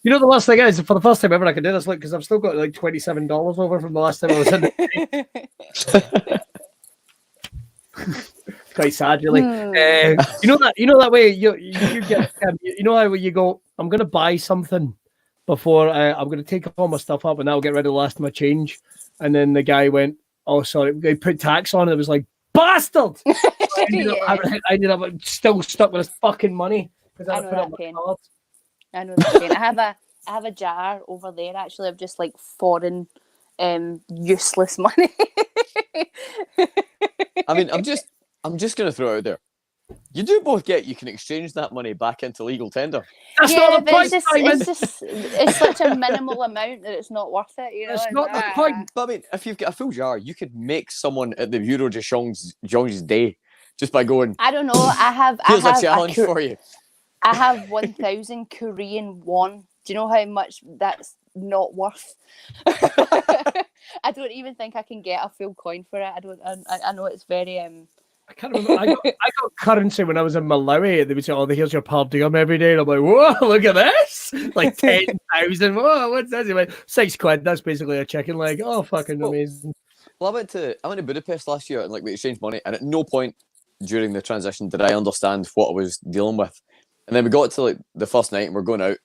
The last thing is, for the first time ever, I can do this, look, because I've still got like $27 over from the last time I was in the It's quite sad, really. That way you get, how you go, I'm going to buy something before I'm going to take all my stuff up, and that'll get rid of the last of my change. And then the guy went, oh, sorry, they put tax on it. It was like, bastard! I ended up still stuck with his fucking money because I put up my card. I know that pain. I have a jar over there actually of just like foreign useless money. I mean, I'm just gonna throw it out there. You do both you can exchange that money back into legal tender. That's not the point, it's such a minimal amount that it's not worth it, It's not the point. But I mean, if you've got a full jar, you could make someone at the Bureau de Change's day just by going, I don't know. I have a challenge for you. I have 1,000 Korean won. Do you know how much that's not worth? I don't even think I can get a full coin for it. I know it's very I can't remember. I got currency when I was in Malawi. They would say, "Oh, here's your per diem every day." And I'm like, "Whoa, look at this! Like 10,000. Whoa, what's this?" He went, £6. That's basically a chicken leg. Oh, fucking amazing. Well, I went to Budapest last year and like we exchanged money, and at no point during the transition did I understand what I was dealing with. And then we got to like the first night and we're going out,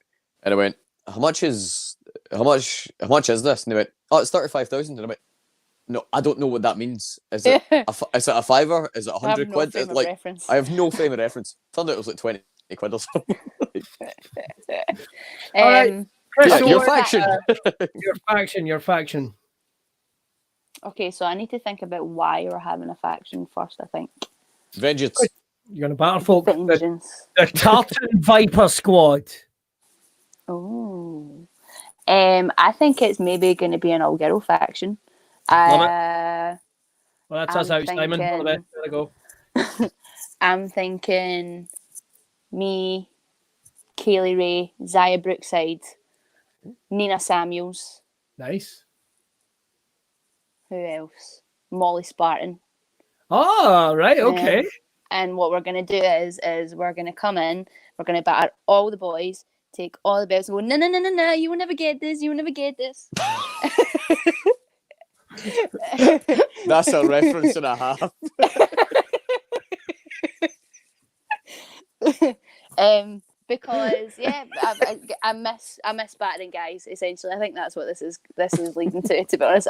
and I went, how much is this? And they went, oh, it's 35,000. And I went, no, I don't know what that means. Is it a fiver? Is it 100 quid? I have no frame of reference. Turned out it was like 20 quid or something. All right, Chris, your faction. Your faction. Okay, so I need to think about why we're having a faction first, I think. Vengeance. You're going to battle folk. Vengeance. The Tartan Viper Squad. Oh. I think it's maybe going to be an all-girl faction. Well, that's us out, Simon. All the best. There we go. I'm thinking me, Kaylee Ray, Zaya Brookside, Nina Samuels. Nice. Who else? Molly Spartan. Oh, right. Okay. And what we're going to do is we're going to come in, we're going to batter all the boys, take all the belts and go, no, you will never get this, you will never get this. That's a reference and a half. Because I miss battering guys. Essentially, I think that's what this is leading to. To be honest,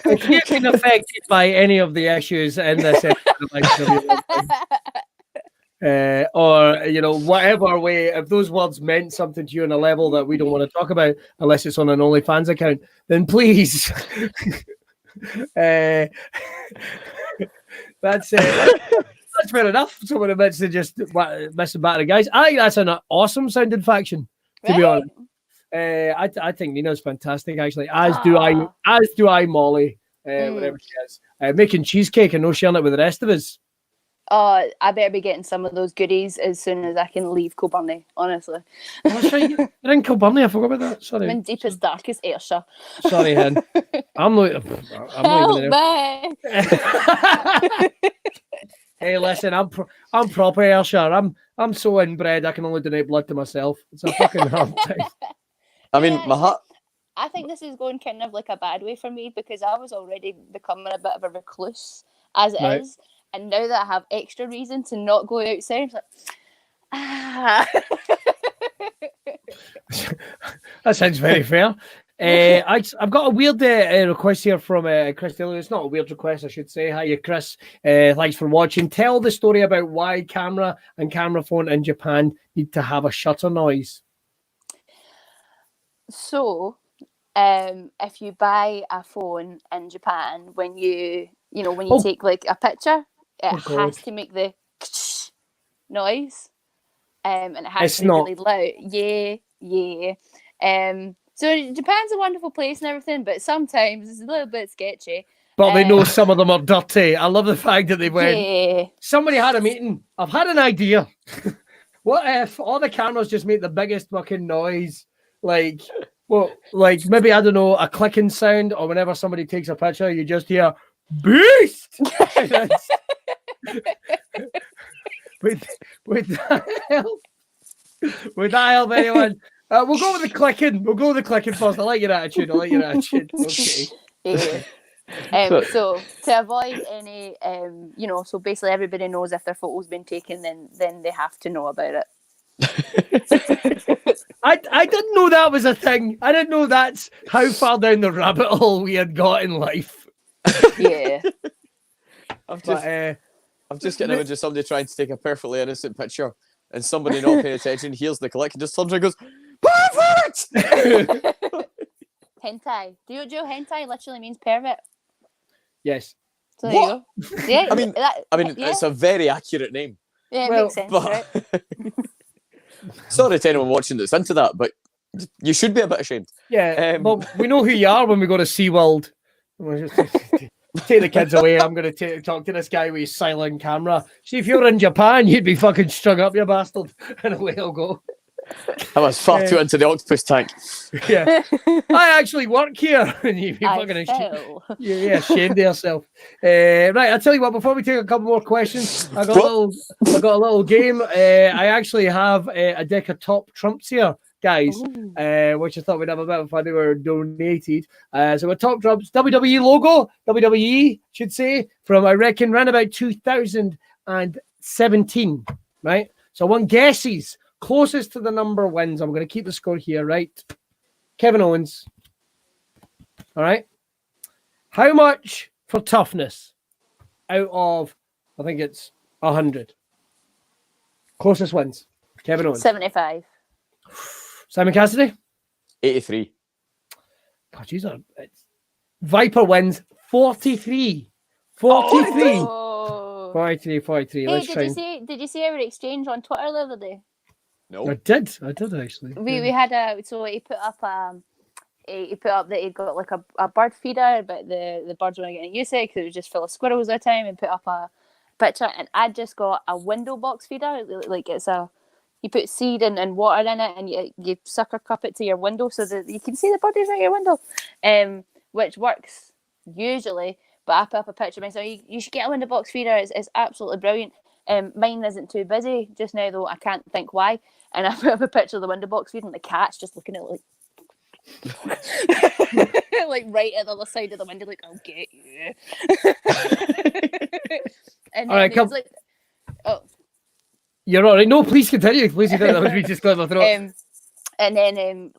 If you've been affected by any of the issues in this episode, or whatever way, if those words meant something to you on a level that we don't want to talk about, unless it's on an OnlyFans account, then please. That's fair enough. Someone admits to just missing battering guys. I think that's an awesome sounding faction, to be honest. I think Nina's fantastic, actually. As do I, Molly. Whatever she is, making cheesecake and no sharing it with the rest of us. Oh, I better be getting some of those goodies as soon as I can leave Kilburnie, honestly. Oh, that's right. You're in Kilburnie. I forgot about that. Sorry. I'm in deepest, darkest Ayrshire. Sorry, hen. I'm not even there. Hey, listen, I'm proper Ayrshire. I'm so inbred I can only donate blood to myself. It's a fucking hard time. I mean, my heart. I think this is going kind of like a bad way for me because I was already becoming a bit of a recluse as it is. And now that I have extra reason to not go outside, I'm like, That sounds very fair. I've got a weird request here from Chris Taylor. It's not a weird request, I should say. Hiya, Chris. Thanks for watching. Tell the story about why camera and camera phone in Japan need to have a shutter noise. So, if you buy a phone in Japan, when you take like a picture, it has to make the noise, and it has to be really loud. Yeah. So Japan's a wonderful place and everything, but sometimes it's a little bit sketchy. But they know some of them are dirty. I love the fact that they went. Yeah. Somebody had a meeting. I've had an idea. What if all the cameras just make the biggest fucking noise? Like maybe, I don't know, a clicking sound, or whenever somebody takes a picture, you just hear beast. Would that help anyone? We'll go with the clicking. We'll go with the clicking first. I like your attitude. Okay. Yeah. So to avoid any, so basically everybody knows if their photo's been taken, then they have to know about it. I didn't know that was a thing. I didn't know that's how far down the rabbit hole we had got in life. Yeah. I've just got an image of somebody trying to take a perfectly innocent picture, and somebody not paying attention hears the click and just turns around and goes, "Perfect!" Hentai. Do you know hentai literally means pervert? Yes. So there you go. Yeah. It's a very accurate name. Yeah, it makes sense, right? Sorry to anyone watching that's into that, but you should be a bit ashamed. Yeah, well, we know who you are when we go to SeaWorld. take the kids away. I'm going to talk to this guy with his silent camera. See, if you're in Japan, you'd be fucking strung up, you bastard. And away I'll go. I was far too into the octopus tank. Yeah. I actually work here. And you'd be fucking ashamed of yourself. Right, I'll tell you what, before we take a couple more questions, I got a little game. I actually have a deck of top trumps here, guys, which I thought we'd have a bit of fun. They were donated. So we're top trumps, WWE logo, WWE, should say, from, I reckon, around about 2017, right? So I want guesses. Closest to the number wins. I'm going to keep the score here, right? Kevin Owens. All right. How much for toughness out of, I think it's 100? Closest wins. Kevin Owens. 75. Simon Cassidy? 83. God, geez, Viper wins 43. 43. Oh. 43. Hey, Let's try. Did you see our exchange on Twitter the other day? No. I did actually. We had he put up that he'd got like a bird feeder, but the birds weren't getting used to it because it was just full of squirrels at the time, and put up a picture, and I just got a window box feeder. Like you put seed and water in it, and you sucker cup it to your window so that you can see the birdies out your window, which works usually. But I put up a picture of myself. You should get a window box feeder. It's absolutely brilliant. Mine isn't too busy just now, though. I can't think why. And I put up a picture of the window box feeder, and the cat's just looking at it like, like right at the other side of the window, like, I'll get you. And all right, come. Like, oh, you're all right. No, please continue. Please continue. That was me just clear my throat. And then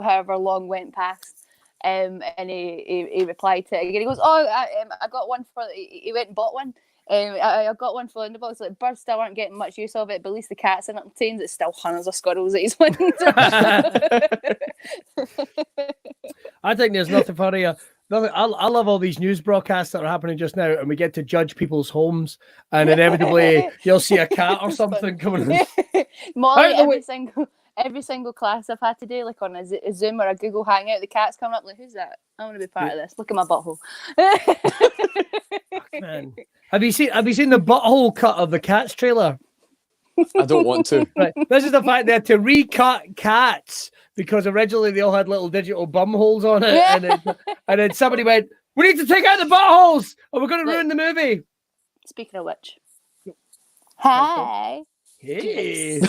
however long went past. And he replied to it again. He goes, "Oh, I got one for." He went and bought one. I got one for the box. Like, birds still aren't getting much use of it, but at least the cat's in it contains it's still hundreds of squirrels at his window. I think there's nothing funnier. I love all these news broadcasts that are happening just now, and we get to judge people's homes, and inevitably you'll see a cat or something coming in. Molly, every single class I've had to do, like on a Zoom or a Google Hangout, the cat's coming up like, "Who's that? I want to be part of this. Look at my butthole." Man. Have you seen the butthole cut of the Cats trailer? I don't want to. Right. This is the fact they had to recut Cats because originally they all had little digital bum holes on it, and then somebody went, "We need to take out the buttholes, or we're going to ruin the movie." Speaking of which, hi. Hey.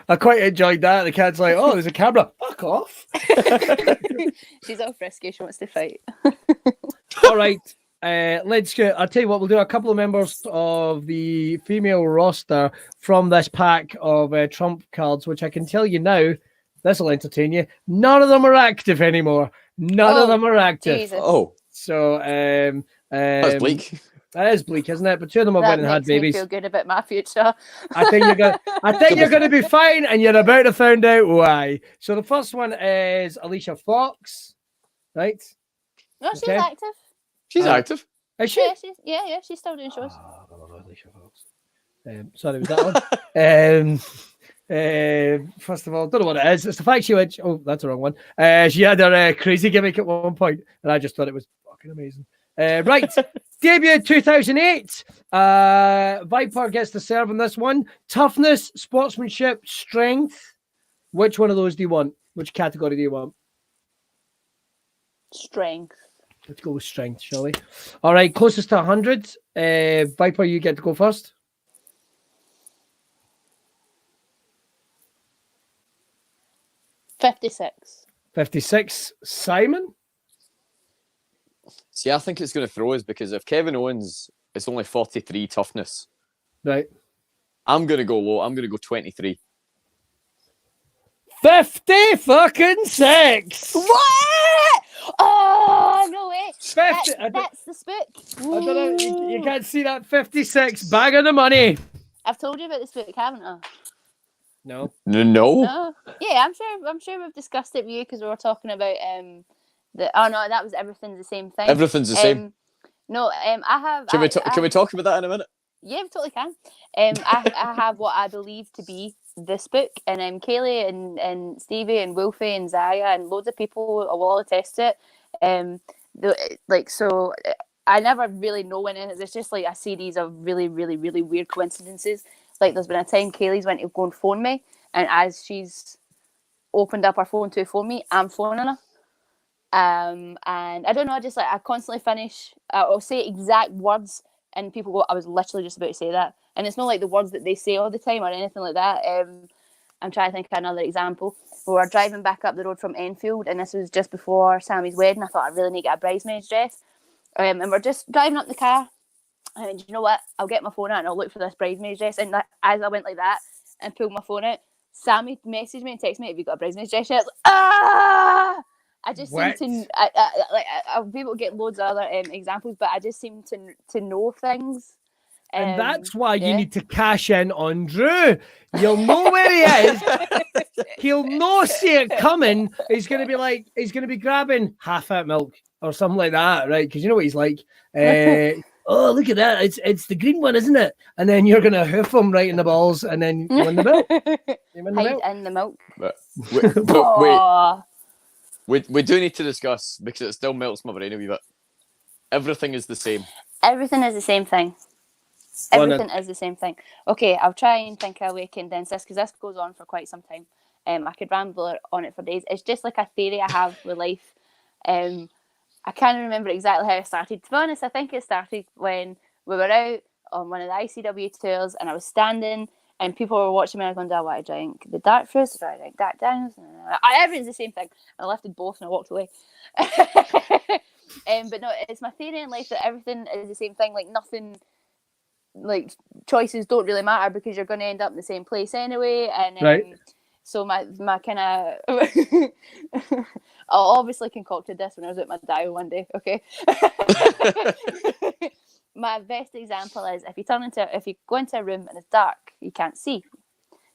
I quite enjoyed that. The cat's like, "Oh, there's a camera. Fuck off." She's all frisky. She wants to fight. All right. Let's go. I'll tell you what, we'll do a couple of members of the female roster from this pack of Trump cards, which I can tell you now, this will entertain you. None of them are active anymore. None of them are active. Jesus. Oh. So That's bleak. That is bleak, isn't it? But two of them have went and had babies. Me feel good about my future. I think you're going to be fine, and you're about to find out why. So the first one is Alicia Fox, right? No, she's active. She's active. Is she? Yeah, she's still doing shows. Oh, I love Alicia Fox. Sorry, was that one? First of all, don't know what it is. It's the fact she went. Oh, that's the wrong one. She had her crazy gimmick at one point, and I just thought it was fucking amazing. Right, debut 2008. Viper gets to serve on this one. Toughness, sportsmanship, strength. Which one of those do you want? Which category do you want? Strength. Let's go with strength, shall we? All right, closest to 100. Viper, you get to go first. 56. 56. Simon? See, I think it's going to throw us because if Kevin Owens is only 43 toughness, right, I'm going to go low. I'm going to go 23. 50 fucking 6. What? Oh, no way. 50. That's the spook. I don't know. You can't see that 56. Bag of the money. I've told you about the spook, haven't I? No. No. Yeah, I'm sure we've discussed it with you because we were talking about that was Everything's the Same Thing. Everything's the same. No, I have. Can we talk about that in a minute? Yeah, we totally can. I have what I believe to be this book, and Kaylee and Stevie and Wolfie and Zaya and loads of people will all attest to it. so I never really know when it's just like a series of really, really, really weird coincidences. Like there's been a time Kaylee's went to go and phone me, and as she's opened up her phone to phone me, I'm phoning her. And I don't know, I constantly finish, I'll say exact words, and people go, I was literally just about to say that. And it's not like the words that they say all the time or anything like that. I'm trying to think of another example. We were driving back up the road from Enfield, and this was just before Sammy's wedding. I thought I really need to get a bridesmaid's dress. And we're just driving up the car. And you know what? I'll get my phone out and I'll look for this bridesmaid's dress. And as I went like that and pulled my phone out, Sammy messaged me and texted me, "Have you got a bridesmaid's dress yet?" I was like, ah! I just seem to I'll be able to get loads of other examples, but I just seem to know things. And that's why you need to cash in on Drew. You'll know where he is. He'll not see it coming. He's going to be grabbing half that milk or something like that, right? Because you know what he's like. Oh, look at that. It's the green one, isn't it? And then you're going to hoof him right in the balls, and then you win the milk. Hide in the milk. But wait. We do need to discuss, because it still melts my brain a wee bit. Everything is the same. Everything is the same thing. Everything is the same thing. Okay, I'll try and think of a way to condense this, because this goes on for quite some time. I could ramble on it for days. It's just like a theory I have with life. I can't remember exactly how it started. To be honest, I think it started when we were out on one of the ICW tours, and I was standing, and people were watching me. I was going, "Do I want to drink the dark fruit? Do I want to drink dark downs?" Everything's the same thing. I lifted both and I walked away. But no, it's my theory in life that everything is the same thing. Like nothing, like choices don't really matter, because you're going to end up in the same place anyway. And right. So my kind of, I obviously concocted this when I was at my dial one day. Okay. My best example is if you go into a room and it's dark, you can't see,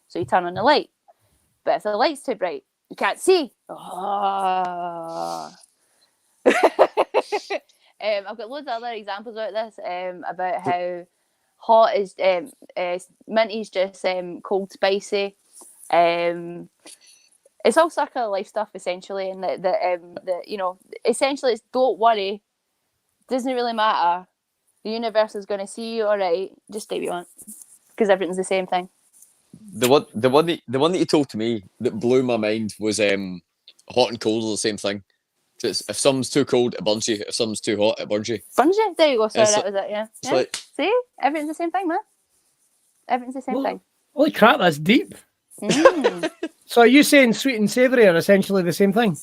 so you turn on the light. But if the light's too bright, you can't see. Oh. I've got loads of other examples about this. About how hot is minty's just cold spicy. It's all circle of life stuff essentially, and that essentially it's don't worry, doesn't really matter. The universe is going to see you all right. Just do what you want, because everything's the same thing. The one that you told to me that blew my mind was hot and cold are the same thing. So if something's too cold, it burns you. If something's too hot, it burns you. Burns you? There you go. Sorry, that was it. Yeah. It's like, see, everything's the same thing, man. Everything's the same thing. Holy crap, that's deep. So are you saying sweet and savoury are essentially the same thing?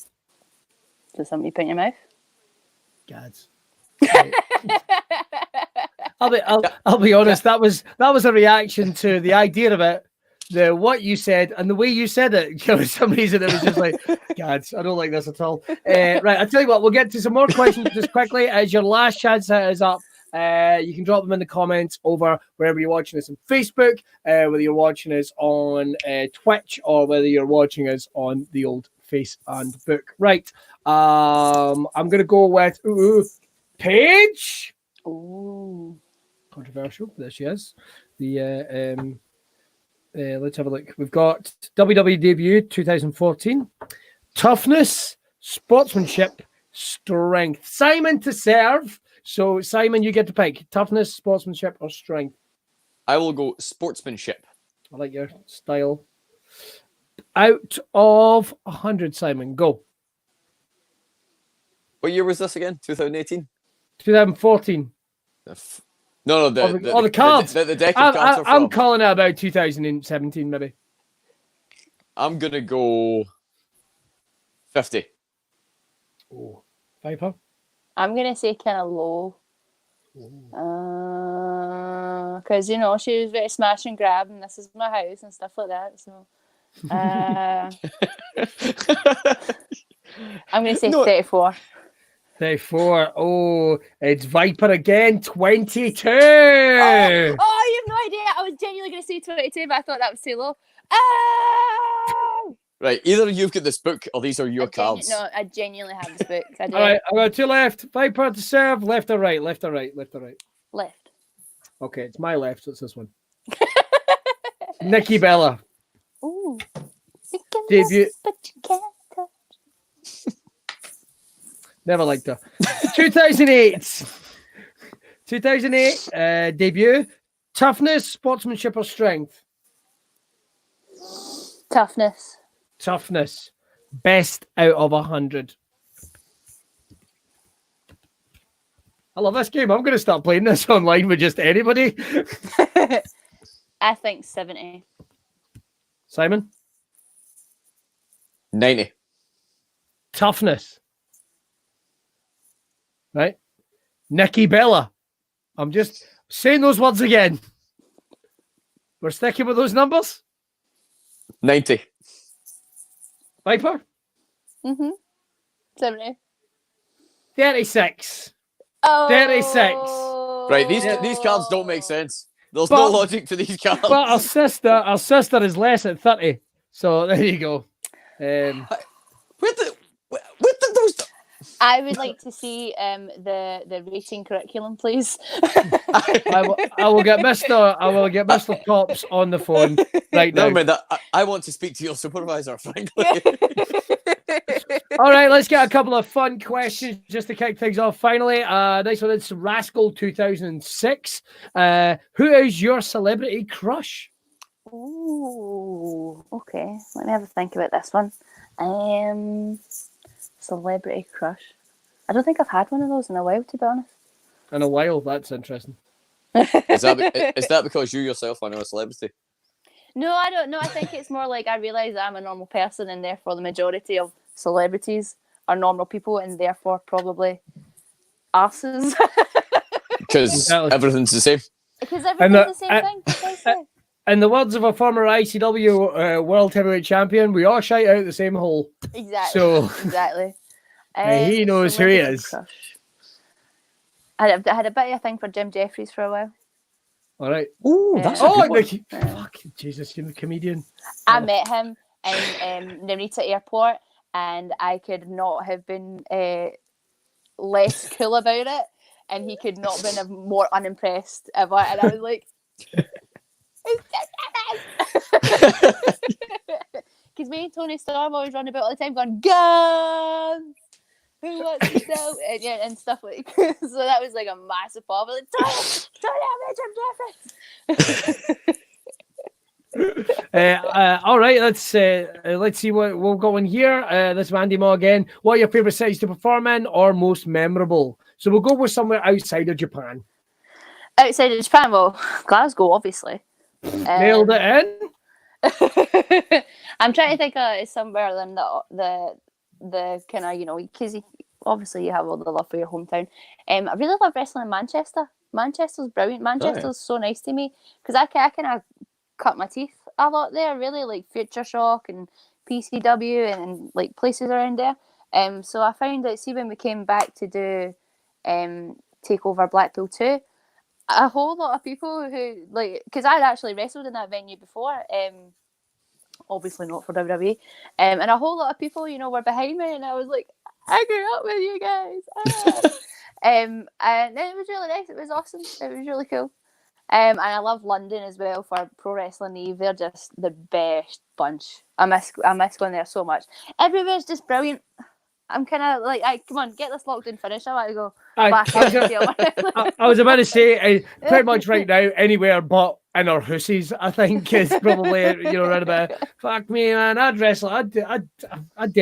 Does something you put in your mouth? Gads. I'll be honest. That was a reaction to the idea of it, what you said, and the way you said it. For some reason, it was just like, gads, I don't like this at all. Right, I'll tell you what. We'll get to some more questions just quickly as your last chance is up. You can drop them in the comments over wherever you're watching us on Facebook, whether you're watching us on Twitch, or whether you're watching us on the old Face and Book. Right. I'm going to go with Paige. Ooh. Controversial, but there she is. Let's have a look. We've got WWE debut 2014. Toughness, sportsmanship, strength. Simon to serve. So, Simon, you get to pick toughness, sportsmanship, or strength. I will go sportsmanship. I like your style. Out of 100, Simon, go. What year was this again? 2018? 2014. No, the cards. The deck of cards are from. I'm calling it about 2017, maybe. I'm going to go 50. Oh, Viper? I'm going to say kind of low. Because, she was very smash and grab, and this is my house and stuff like that. So, I'm going to say 34. 34. Oh, it's Viper again. 22. Oh, you have no idea. I was genuinely going to say 22, but I thought that was too low. Oh! Right, either you've got this book or these are your cards. No, I genuinely have this book. All right, I've got two left. Viper to serve. Left or right? Left or right? Left or right? Left. Okay, it's my left, so it's this one. Nikki Bella. Ooh. Debut. But you can't touch. Never liked her. 2008. 2008 debut. Toughness, sportsmanship, or strength? Toughness. Toughness. Best out of 100. I love this game. I'm going to start playing this online with just anybody. I think 70. Simon? 90. Toughness. Right? Nikki Bella. I'm just saying those words again. We're sticking with those numbers? 90. Viper? 70. 36. Oh. 36. Right, these cards don't make sense. There's no logic to these cards. But our sister is less at 30. So there you go. Where did those... I would like to see the rating curriculum, please. I will get Mr. Tops on the phone right now. Never mind that. I want to speak to your supervisor, frankly. All right, let's get a couple of fun questions just to kick things off. Finally, next one is Rascal 2006. Who is your celebrity crush? Ooh, okay. Let me have a think about this one. Celebrity crush. I don't think I've had one of those in a while, to be honest. In a while, that's interesting. Is that because you yourself are now a celebrity? No, I don't know. I think it's more like I realise I'm a normal person, and therefore the majority of celebrities are normal people, and therefore probably arses. Because everything's the same. Because everything's the same thing. Precisely. In the words of a former ICW World Heavyweight Champion, we all shite out the same hole. Exactly. So exactly. He knows who he is. Crush. I had a bit of a thing for Jim Jeffries for a while. All right. Ooh, that's a good one. Fucking Jesus, you're a comedian. I met him in Narita Airport, and I could not have been less cool about it, and he could not have been more unimpressed ever. And I was like, because me and Tony Storm always run about all the time going, guns! Who wants to sell? And stuff like that. So that was like a massive pop. Like, Tony, I'm Jim Jeffries. All right, let's see what we've got in here. This is Andy Maw again. What are your favourite cities to perform in or most memorable? So we'll go with somewhere outside of Japan. Outside of Japan, well, Glasgow, obviously. Nailed it in. I'm trying to think of somewhere in the kind of, because obviously you have all the love for your hometown. I really love wrestling in Manchester. Manchester's brilliant. Manchester's so nice to me because I kind of cut my teeth a lot there, really, like Future Shock and PCW and like places around there. So I found that, see, when we came back to do Takeover Blackpool 2, a whole lot of people who, like, because I'd actually wrestled in that venue before, obviously not for WWE, and a whole lot of people, were behind me, and I was like, I grew up with you guys. And it was really nice. It was awesome. It was really cool. And I love London as well for Pro Wrestling Eve. They're just the best bunch. I miss going there so much. Everywhere's just brilliant. I'm kind of like, come on, get this locked in finish. I want to go back. I was about to say, pretty much right now, anywhere but in our hussies, I think is probably around about. Fuck me, man! I'd wrestle. I'd do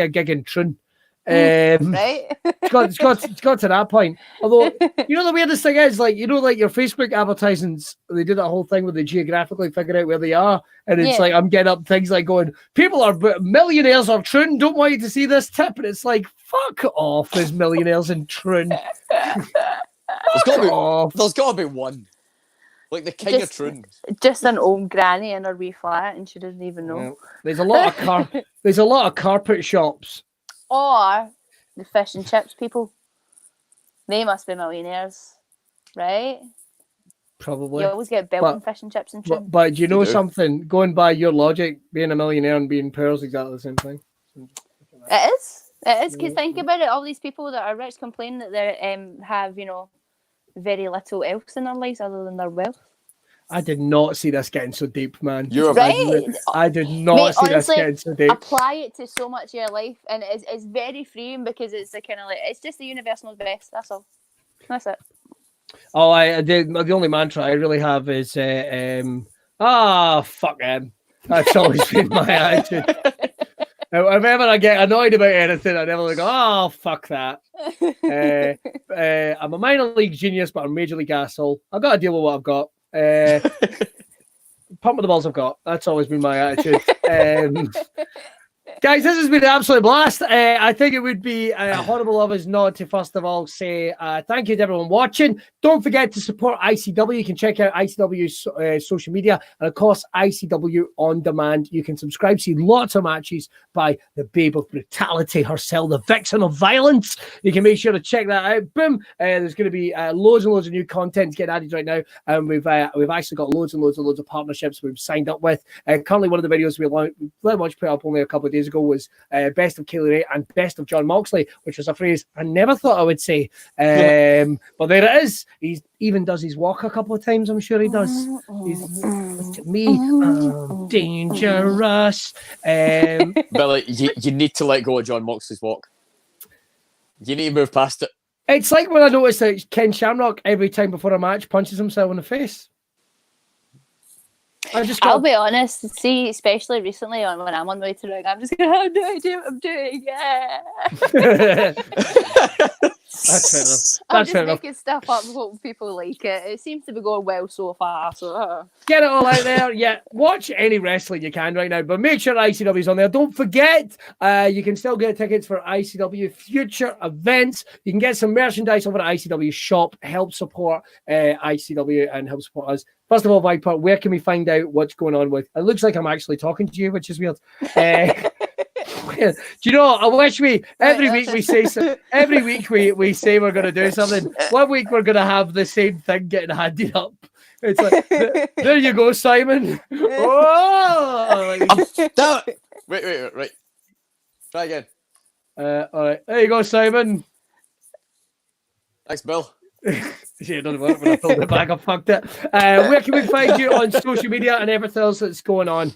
a gig in Troon. Right? It's got to that point. Although, the weirdest thing is, like, like your Facebook advertisements, they do that whole thing where they geographically figure out where they are, and it's like I'm getting up things like going, people are millionaires of Troon, don't want you to see this tip, and it's like, fuck off, there's millionaires in Troon. There's got to be one. Like the king of Troon. Just an old granny in her wee flat, and she doesn't even know. Yeah. There's a lot of carpet shops. Or the fish and chips people. They must be millionaires, right? Probably. You always get built in fish and chips and Troon. But do you know something? Going by your logic, being a millionaire and being poor is exactly the same thing. It is, because think about it. All these people that are rich complain that they have, very little else in their lives other than their wealth. I did not see this getting so deep, man. You're Right? I did not Mate, see honestly, this getting so deep. apply it to so much of your life, and it's very freeing because it's the kind of like it's just the universe knows best. That's all. That's it. Oh, I did. The only mantra I really have is, fuck him. That's always been my attitude. Whenever I get annoyed about anything, I never go, oh, fuck that. I'm a minor league genius, but I'm major league asshole. I've got to deal with what I've got. Pump with the balls I've got. That's always been my attitude. Guys, this has been an absolute blast. I think it would be horrible of us not to, first of all, say thank you to everyone watching. Don't forget to support ICW. You can check out ICW's social media. And, of course, ICW On Demand. You can subscribe, see lots of matches by the Babe of Brutality herself, the Vixen of Violence. You can make sure to check that out. Boom. There's going to be loads and loads of new content getting added right now. And we've actually got loads and loads of partnerships we've signed up with. Currently, one of the videos we very much put up only a couple of days ago was Best of Kaylee Ray and Best of John Moxley, which was a phrase I never thought I would say. But there it is. He even does his walk a couple of times, I'm sure he does. Look at me, I'm dangerous. Billy, you need to let go of John Moxley's walk. You need to move past it. It's like when I noticed that Ken Shamrock every time before a match punches himself in the face. I'll be honest, see, especially recently when I'm on my way to ring, I'm just going, how do I do what I'm doing? Yeah. That's fair enough. I'm just making stuff up and hoping people like it. It seems to be going well so far. So get it all out there. Yeah, watch any wrestling you can right now, but make sure ICW's on there. Don't forget, you can still get tickets for ICW future events. You can get some merchandise over at ICW shop. Help support ICW and help support us. First of all, Viper, where can we find out what's going on with? It looks like I'm actually talking to you, which is weird. Do you know? I wish every week we say we're going to do something. One week we're going to have the same thing getting handed up. It's like, there you go, Simon. Oh, Wait. Try again. All right, there you go, Simon. Thanks, Bill. Yeah, it doesn't work when I pulled it back. I fucked it. Where can we find you on social media and everything else that's going on?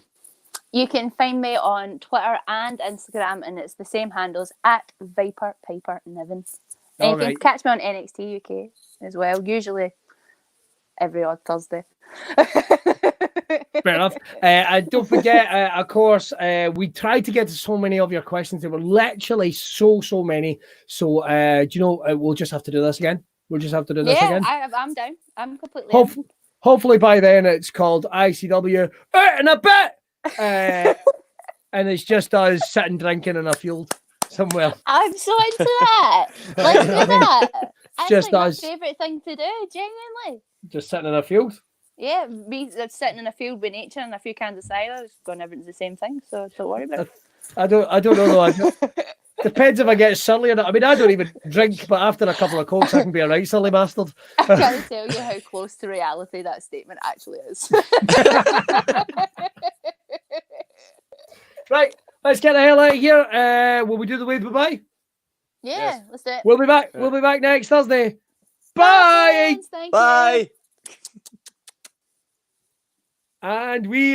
You can find me on Twitter and Instagram, and it's the same handles at Viper Piper Niven. And you can catch me on NXT UK as well, usually every odd Thursday. Fair enough. And don't forget, of course, we tried to get to so many of your questions. There were literally so many. So, do you know, we'll just have to do this again. We'll just have to do this again. Yeah, I'm down. I'm completely Hopefully by then it's called ICW in a bit. And it's just us sitting drinking in a field somewhere. I'm so into that. Let's do that. That's just like us. my favourite thing to do, genuinely. Just sitting in a field? Yeah, me sitting in a field with nature and a few cans of cider, going everything's the same thing, so don't worry about it. I don't know though. Depends if I get surly or not. I mean, I don't even drink, but after a couple of cokes, I can be a right silly bastard. I can't tell you how close to reality that statement actually is. Right, let's get the hell out of here. Will we do the wave bye-bye? Yeah, Yes. let's do it. We'll be back. We'll be back next Thursday. Bye. Friends, thank you. Bye. And we are